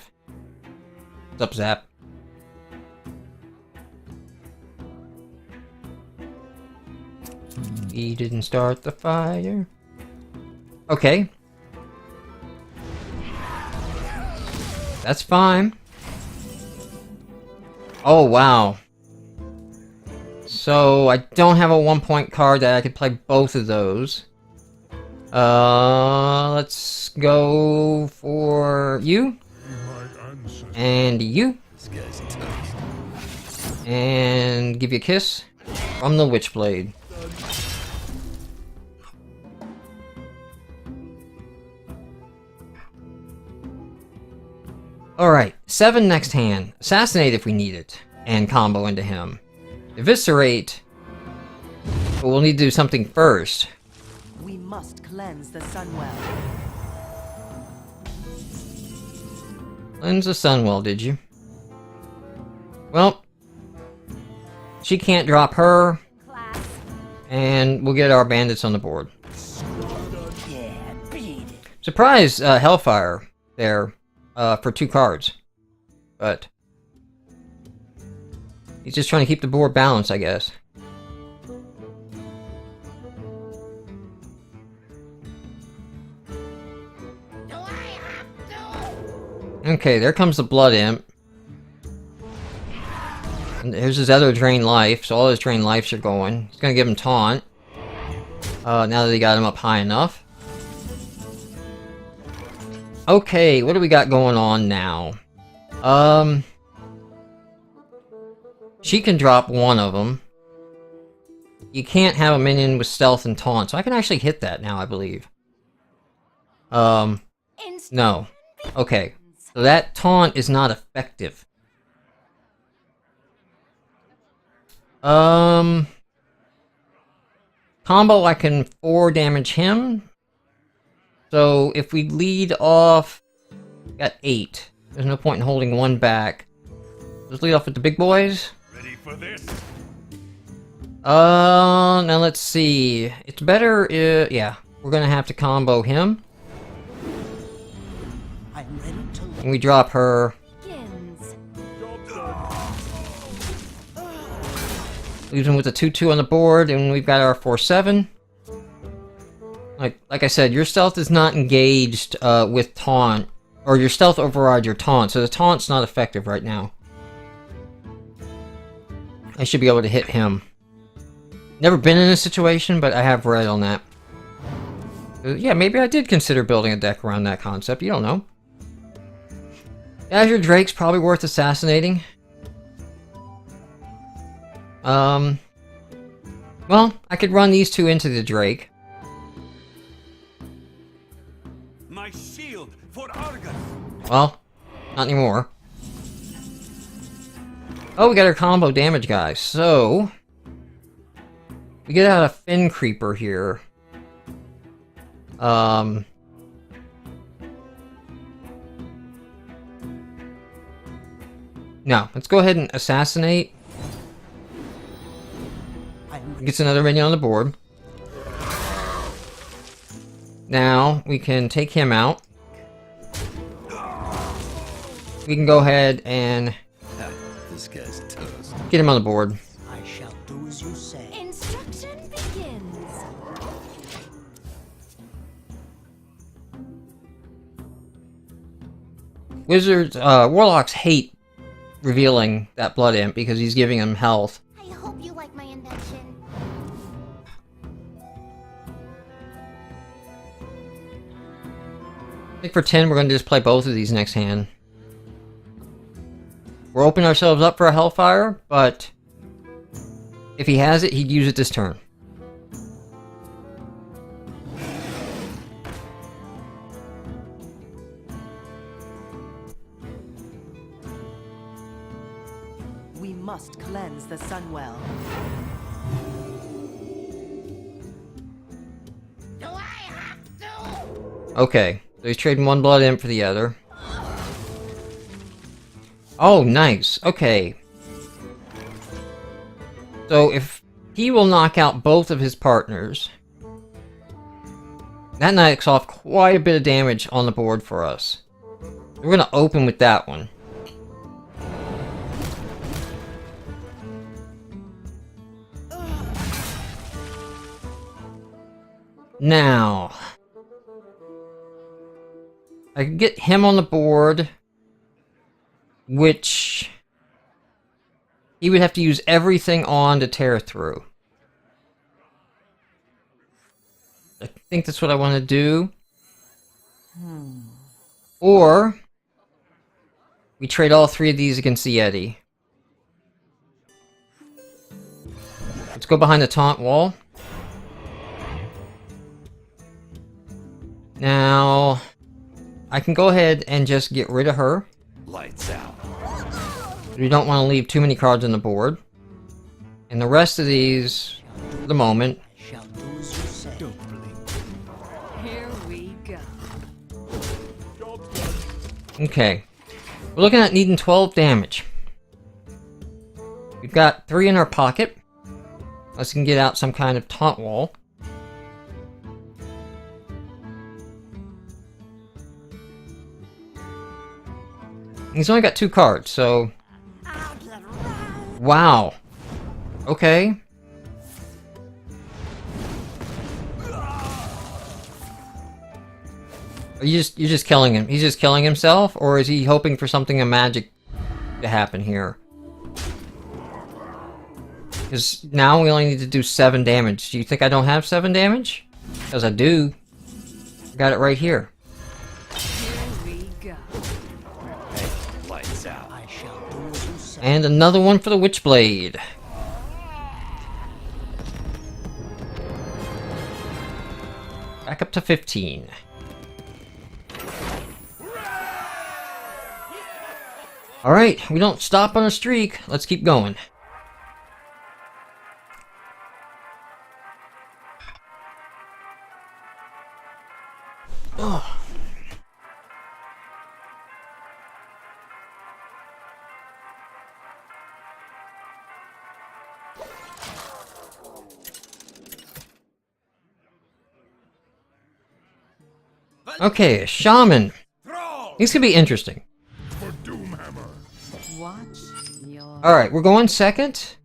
What's up, Zap? He didn't start the fire. Okay. That's fine. Oh, wow. So, I don't have a 1-point card that I could play both of those. Let's go for you. And you. And give you a kiss from the Witchblade. Alright, 7 next hand. Assassinate if we need it. And combo into him. Eviscerate. But we'll need to do something first. We must cleanse the Sunwell. Cleanse the Sunwell, did you? Well, she can't drop her. Class. And we'll get our bandits on the board. Yeah, beat it. Surprise Hellfire there for 2 cards. But he's just trying to keep the board balanced, I guess. Okay, there comes the Blood Imp. And here's his other Drain Life, so all his Drain Lives are going. He's gonna give him Taunt. Now that he got him up high enough. Okay, what do we got going on now? She can drop one of them. You can't have a minion with Stealth and Taunt, so I can actually hit that now, I believe. No. Okay. So that taunt is not effective. Combo, I can 4 damage him. So if we lead off, got 8. There's no point in holding 1 back. Let's lead off with the big boys. Ready for this? Now let's see. It's better if, yeah, we're gonna have to combo him. I'm ready to And we drop her. Begins. Leaves him with a 2/2 on the board, and we've got our 4/7. Like I said, your stealth is not engaged with taunt, or your stealth overrides your taunt, so the taunt's not effective right now. I should be able to hit him. Never been in a situation, but I have read on that. Yeah, maybe I did consider building a deck around that concept, you don't know. Azure Drake's probably worth assassinating. Well, I could run these two into the Drake. My shield for Argus. Well, not anymore. Oh, we got our combo damage guys. So we get out a Fin Creeper here. No, let's go ahead and assassinate. Gets another minion on the board. Now we can take him out. We can go ahead and This guy's toast. get him on the board. I shall do as you say. Instruction begins. Wizards, warlocks hate revealing that blood imp because he's giving them health. I hope you like my invention. I think for 10 we're going to just play both of these next hand. We're opening ourselves up for a Hellfire, but if he has it, he'd use it this turn. We must cleanse the Sunwell. Do I have to? Okay, so he's trading one blood imp for the other. Oh, nice. Okay. So if he will knock out both of his partners, that knocks off quite a bit of damage on the board for us. We're going to open with that one. Now, I can get him on the board, which he would have to use everything on to tear through. I think that's what I want to do. Or we trade all three of these against the Yeti. Let's go behind the taunt wall. Now, I can go ahead and just get rid of her. Lights out. We don't want to leave too many cards on the board. And the rest of these, for the moment. Shall do as you say. Here we go. Okay. We're looking at needing 12 damage. We've got 3 in our pocket. Let's can get out some kind of taunt wall. He's only got 2 cards, so... Wow. Okay. You're just killing him. He's just killing himself, or is he hoping for something of magic to happen here? Because now we only need to do 7 damage. Do you think I don't have 7 damage? Because I do. I got it right here. Here we go. Lights out. I shall do as you say. And another one for the Witchblade. Back up to 15. Alright, we don't stop on a streak. Let's keep going. Oh. Okay, Shaman. These could be interesting. For Doomhammer. Watch your... Alright, we're going second.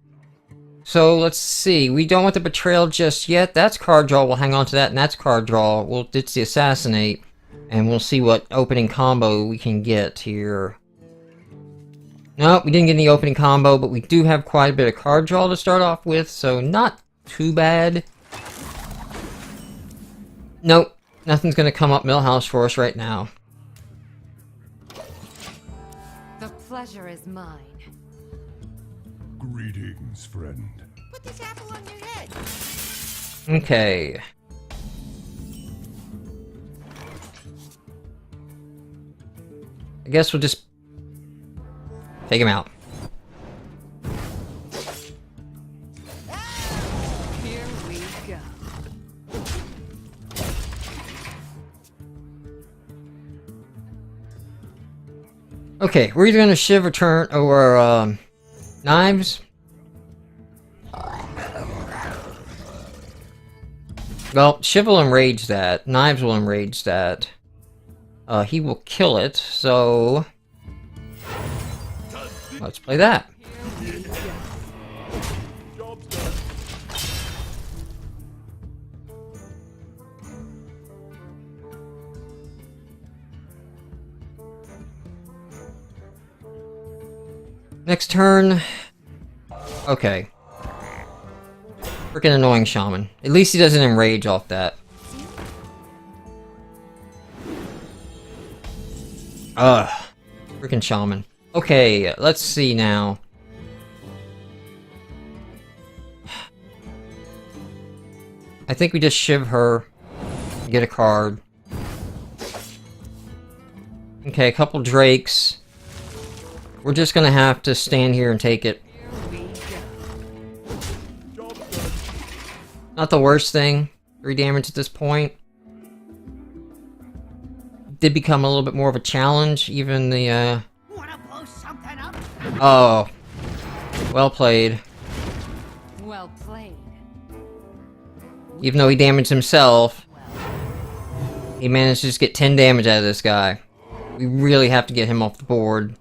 So let's see. We don't want the betrayal just yet. That's card draw. We'll hang on to that, and that's card draw. We'll ditch the assassinate, and we'll see what opening combo we can get here. Nope, we didn't get any opening combo, but we do have quite a bit of card draw to start off with, so not too bad. Nope, nothing's gonna come up Millhouse for us right now. The pleasure is mine. Greetings, friend. Put this apple on your head. Okay. I guess we'll just take him out. Here we go. Okay, we're either gonna Shiv or turn or Knives. Well, Shiv will enrage that. Knives will enrage that. He will kill it, so let's play that. Next turn. Okay. Freaking annoying shaman. At least he doesn't enrage off that. Ugh. Freaking shaman. Okay, let's see now. I think we just Shiv her. Get a card. Okay, a couple drakes. We're just gonna have to stand here and take it. Here we go. Not the worst thing. 3 damage at this point. Did become a little bit more of a challenge. Even the, Wanna blow something up? Oh. Well played. Well played. Even though he damaged himself, he managed to just get 10 damage out of this guy. We really have to get him off the board.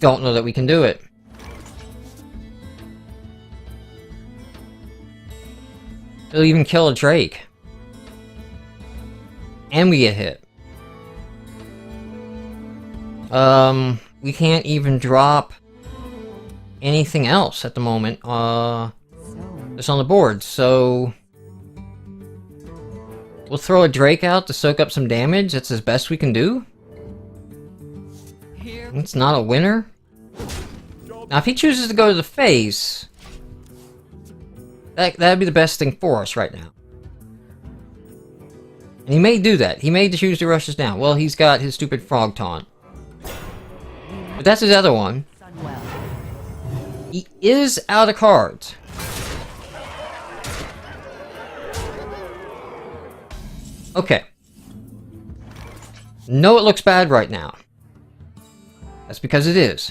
Don't know that we can do it. He'll even kill a Drake. And we get hit. We can't even drop anything else at the moment, just on the board, so we'll throw a Drake out to soak up some damage. That's as best we can do. Here It's not a winner. Now, if he chooses to go to the face, that'd be the best thing for us right now. And he may do that. He may choose to rush us down. Well, he's got his stupid frog taunt. But that's his other one. Sunwell. He is out of cards. Okay. No, it looks bad right now. That's because it is.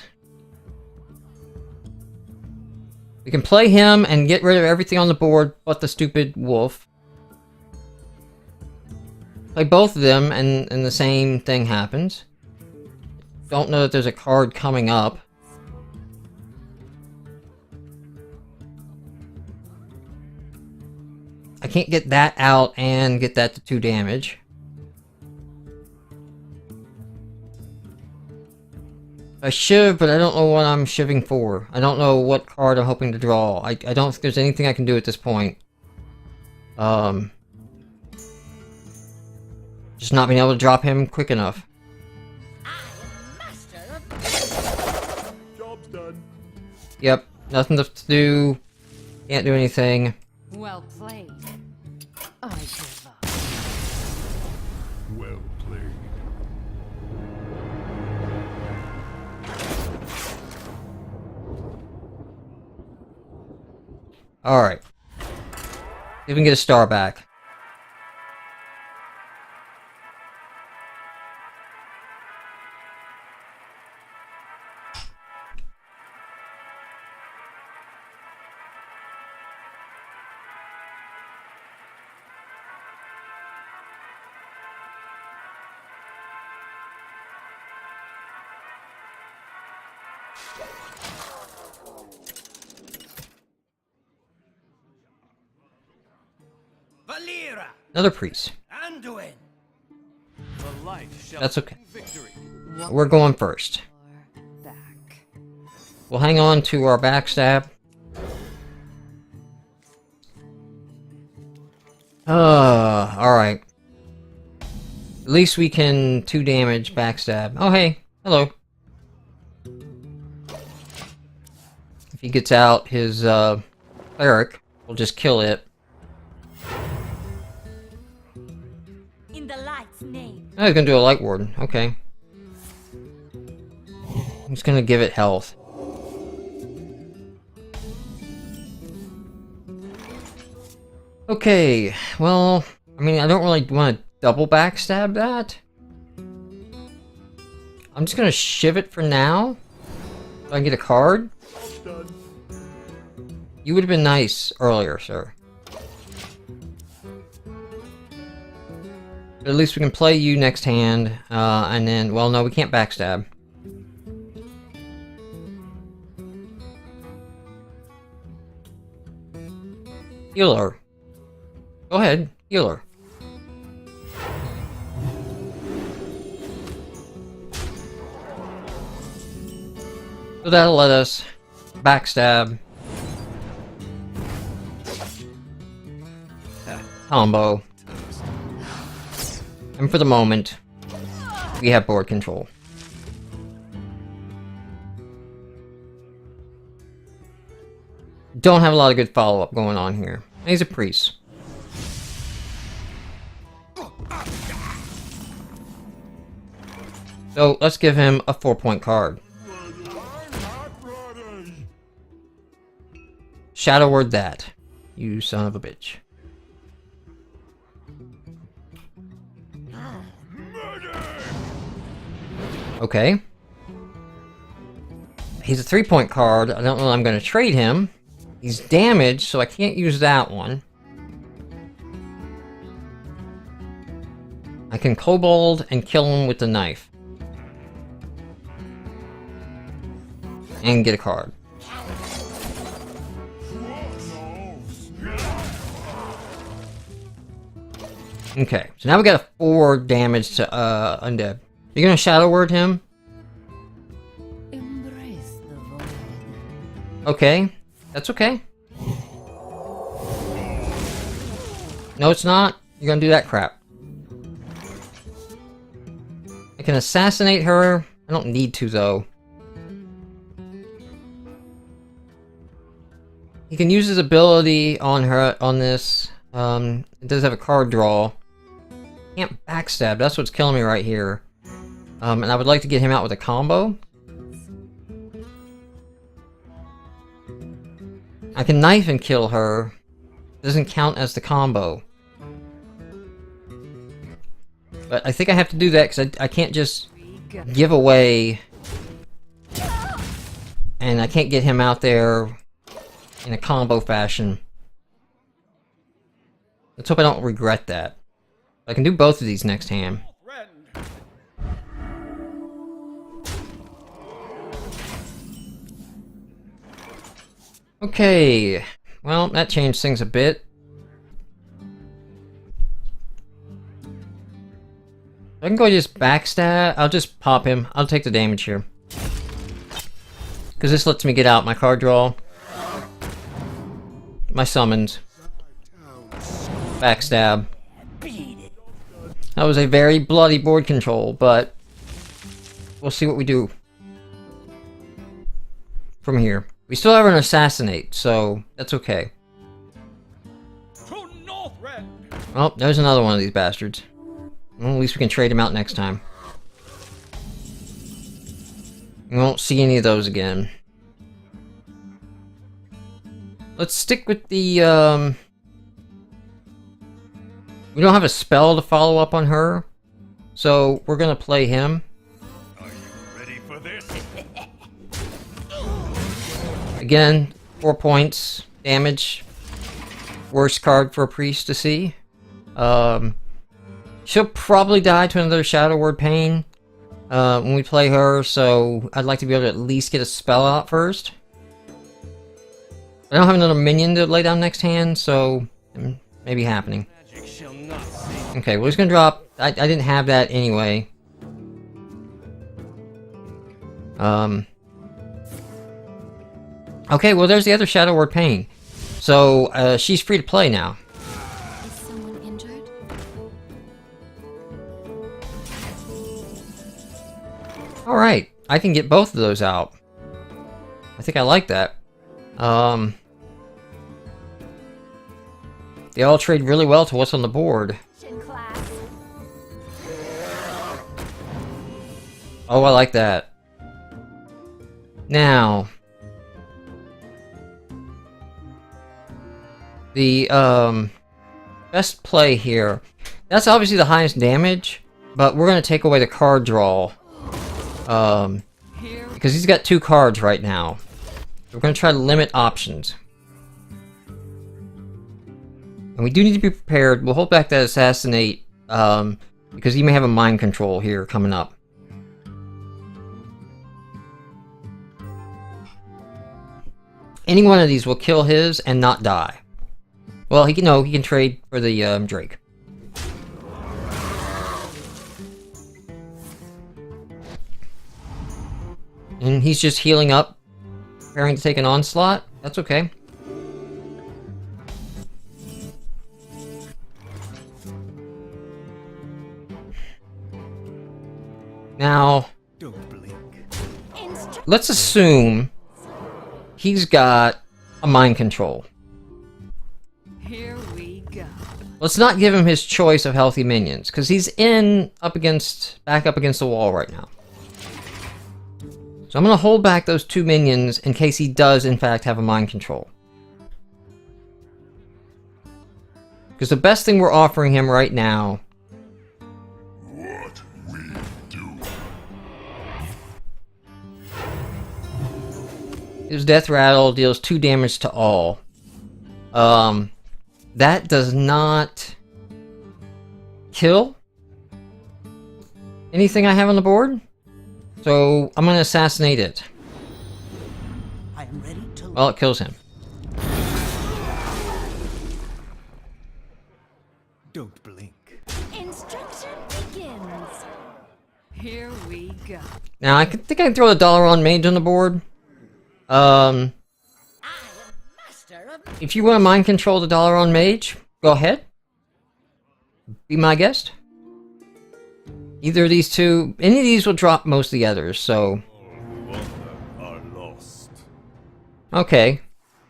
We can play him and get rid of everything on the board but the stupid wolf. Play both of them and the same thing happens. Don't know that there's a card coming up. I can't get that out and get that to 2 damage. I shiv, but I don't know what I'm shiving for. I don't know what card I'm hoping to draw. I don't think there's anything I can do at this point. Just not being able to drop him quick enough. Job's done. Yep, nothing to do. Can't do anything. well played. I give up. Well played. Alright. See if we can get a star back. Valera, Another priest. Anduin. The light shall That's okay. victory. We're going first. Back. We'll hang on to our backstab. Alright. At least we can 2 damage backstab. Oh, hey. Hello. If he gets out his, cleric, we'll just kill it. In the light's name. Oh, he's gonna do a light ward. Okay. He's gonna give it health. Okay, well, I mean, I don't really want to double backstab that. I'm just gonna shiv it for now. So I can get a card. You would have been nice earlier, sir. But at least we can play you next hand, and then, well, no, we can't backstab. Healer. Go ahead, healer. So that'll let us backstab. Combo. And for the moment, we have board control. Don't have a lot of good follow-up going on here. He's a priest. So let's give him a 4-point card. Shadow word that, you son of a bitch. Okay. He's a 3-point card. I don't know I'm going to trade him. He's damaged, so I can't use that one. I can kobold and kill him with the knife. And get a card. Okay, so now we got a 4 damage to undead. You're gonna shadow word him? Embrace the void. Okay, that's okay. No, it's not. You're gonna do that crap. I can assassinate her. I don't need to, though. He can use his ability on her, on this. It does have a card draw. Can't backstab, that's what's killing me right here. And I would like to get him out with a combo. I can knife and kill her. Doesn't count as the combo. But I think I have to do that because I can't just give away. And I can't get him out there in a combo fashion. Let's hope I don't regret that. I can do both of these next hand. Okay, well, that changed things a bit. I can go just backstab. I'll just pop him. I'll take the damage here. Because this lets me get out my card draw. My summons. Backstab. That was a very bloody board control, but we'll see what we do from here. We still have an assassinate, so that's okay. Well, there's another one of these bastards. Well, at least we can trade him out next time. We won't see any of those again. Let's stick with the, we don't have a spell to follow up on her, so we're gonna play him. Are you ready for this? Again, 4 points damage. Worst card for a priest to see. She'll probably die to another Shadow Word Pain when we play her, so I'd like to be able to at least get a spell out first. I don't have another minion to lay down next hand, so it may be happening. Okay, well he's gonna drop... I didn't have that anyway. Okay, well there's the other Shadow Word Pain. So, she's free to play now. Is someone injured? Alright, I can get both of those out. I think I like that. They all trade really well to what's on the board. Class. Oh, I like that. Now... the, best play here. That's obviously the highest damage, but we're gonna take away the card draw. Because he's got 2 cards right now. So we're gonna try to limit options. And we do need to be prepared. We'll hold back that assassinate, because he may have a mind control here coming up. Any one of these will kill his and not die. Well, he can trade for the Drake. And he's just healing up, preparing to take an onslaught. That's okay. Now, Don't blink. let's assume he's got a mind control. Here we go. Let's not give him his choice of healthy minions, because he's back up against the wall right now. So I'm going to hold back those 2 minions in case he does, in fact, have a mind control. Because the best thing we're offering him right now... What we do. His Death Rattle deals 2 damage to all. That does not... kill anything I have on the board. So, I'm gonna assassinate it. I am ready to. Well, it kills him. Don't blink. Instruction begins. Here we go. Now, I think I can throw the Dalaran Mage on the board. I am master of. If you want to mind control the Dalaran Mage, go ahead. Be my guest. Either of these 2, any of these will drop most of the others, so... Are lost. Okay.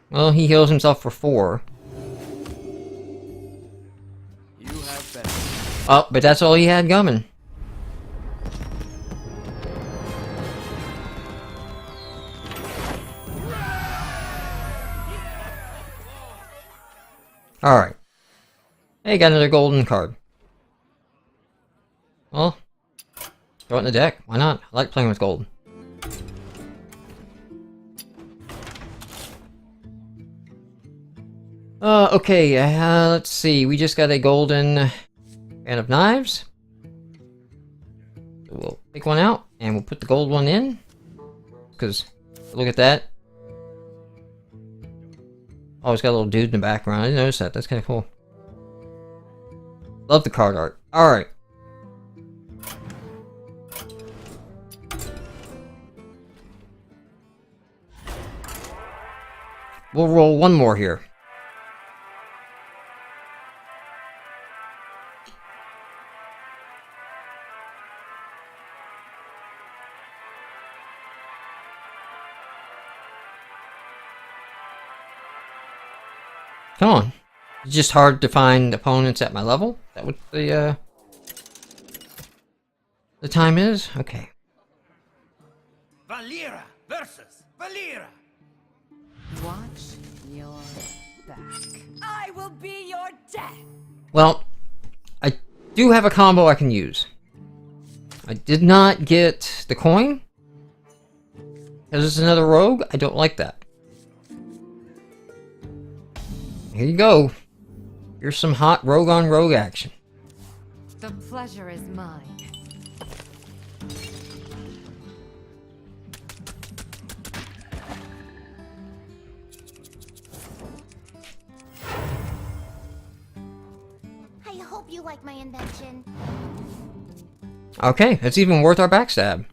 Well, he heals himself for 4. You have been. Oh, but that's all he had coming. Alright. Hey, got another golden card. Well, throw it in the deck. Why not? I like playing with gold. Okay, let's see. We just got a golden fan of knives. So we'll take one out, and we'll put the gold one in. Because, look at that. Oh, it's got a little dude in the background. I didn't notice that. That's kind of cool. Love the card art. Alright. We'll roll one more here. Come on. It's just hard to find opponents at my level. Is that what the time is? Okay. Valera versus Valera. Watch your back. I will be your death. Well, I do have a combo I can use. I did not get the coin. Because it's another rogue. I don't like that. Here you go. Here's some hot rogue on rogue action. The pleasure is mine. I hope you like my invention. Okay, it's even worth our backstab.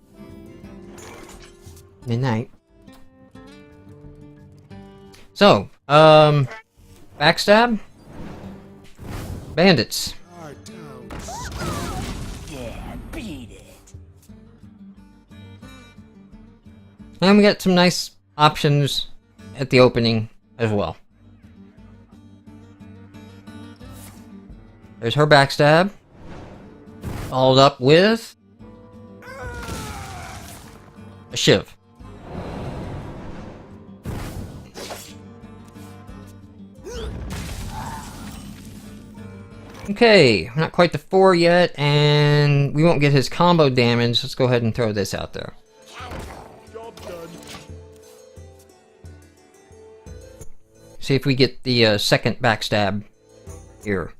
Midnight. So, backstab? Bandits. Yeah, beat it. And we got some nice options at the opening as well. There's her backstab. Followed up with a shiv. Okay, we're not quite to 4 yet, and we won't get his combo damage. Let's go ahead and throw this out there. See if we get the second backstab here.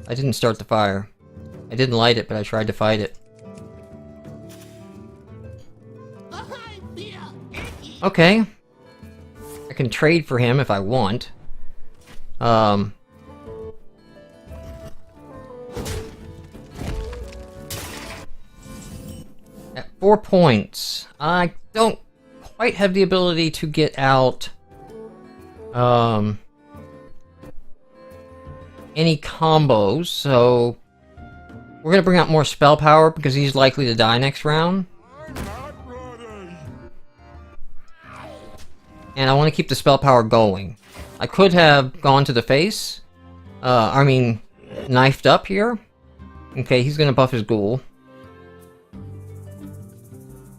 I didn't start the fire. I didn't light it, but I tried to fight it. Okay. I can trade for him if I want. At 4 points, I don't quite have the ability to get out, any combos, so we're gonna bring out more spell power because he's likely to die next round. And I want to keep the spell power going. I could have gone to the face. I mean, knifed up here. Okay, he's gonna buff his ghoul.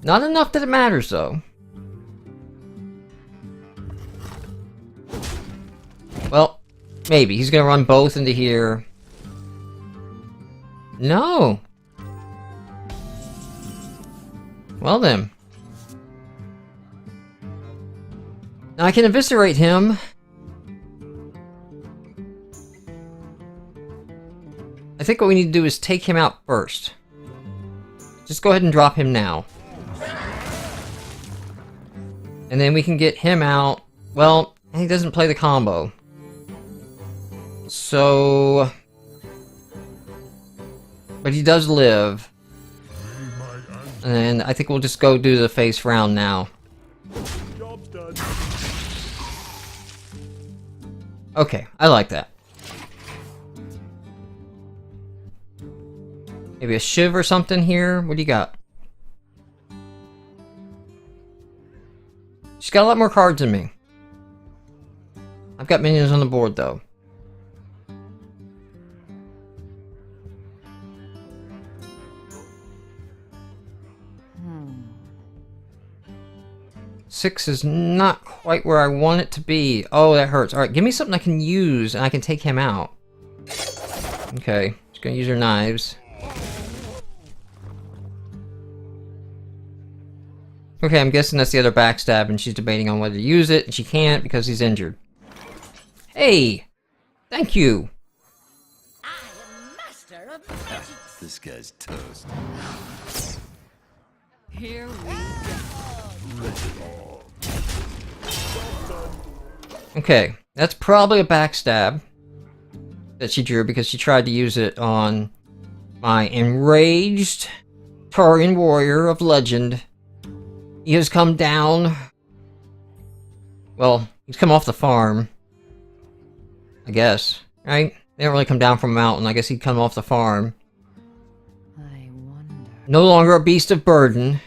Not enough that it matters, though. Well, maybe. He's gonna run both into here. No! Well then. Now I can eviscerate him. I think what we need to do is take him out first. Just go ahead and drop him now. And then we can get him out. Well, he doesn't play the combo. So... But he does live. And I think we'll just go do the face round now. Okay, I like that. Maybe a shiv or something here? What do you got? She's got a lot more cards than me. I've got minions on the board, though. Six is not quite where I want it to be. Oh, that hurts. Alright, give me something I can use and I can take him out. Okay, just gonna use her knives. Okay, I'm guessing that's the other backstab and she's debating on whether to use it and she can't because he's injured. Hey! Thank you! I am master of magic. This guy's toast. Here we Okay, that's probably a backstab that she drew because she tried to use it on my enraged Taurean warrior of legend. He has come down. Well, he's come off the farm. I guess, right? They don't really come down from a mountain. I guess he'd come off the farm. I wonder. No longer a beast of burden.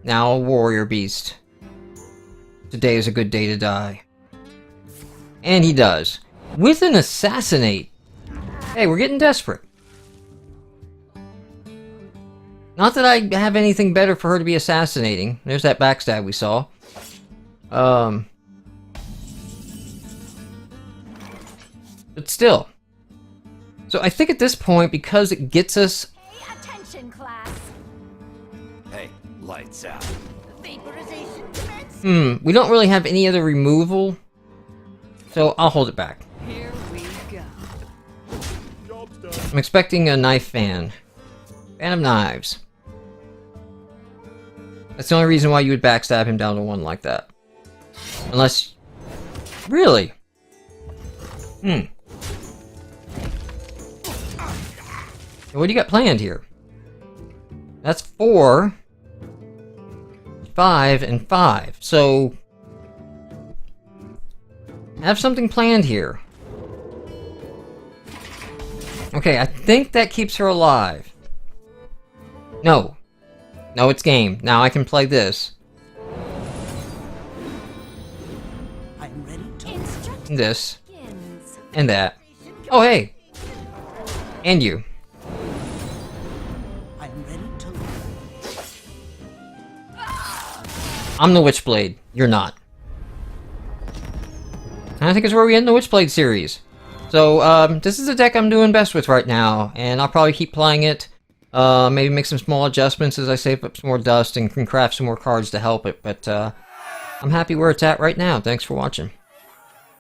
Now a warrior beast. Today is a good day to die. And he does. With an assassinate. Hey, we're getting desperate. Not that I have anything better for her to be assassinating. There's that backstab we saw. But still. So I think at this point, because it gets us... Pay attention, class. Hey, lights out. Vaporization commence. we don't really have any other removal. So I'll hold it back. Here we go. I'm expecting a knife fan. Fan of knives. That's the only reason why you would backstab him down to 1 like that. Unless... Really? What do you got planned here? That's 4, 5, and 5. So, have something planned here. Okay, I think that keeps her alive. No. No, it's game. Now I can play this. I'm ready to And this. And that. Oh, hey! And you. I'm ready to I'm the Witchblade. You're not. And I think it's where we end the Witchblade series. So, this is the deck I'm doing best with right now, and I'll probably keep playing it. Maybe make some small adjustments as I save up some more dust and can craft some more cards to help it, but I'm happy where it's at right now. Thanks for watching.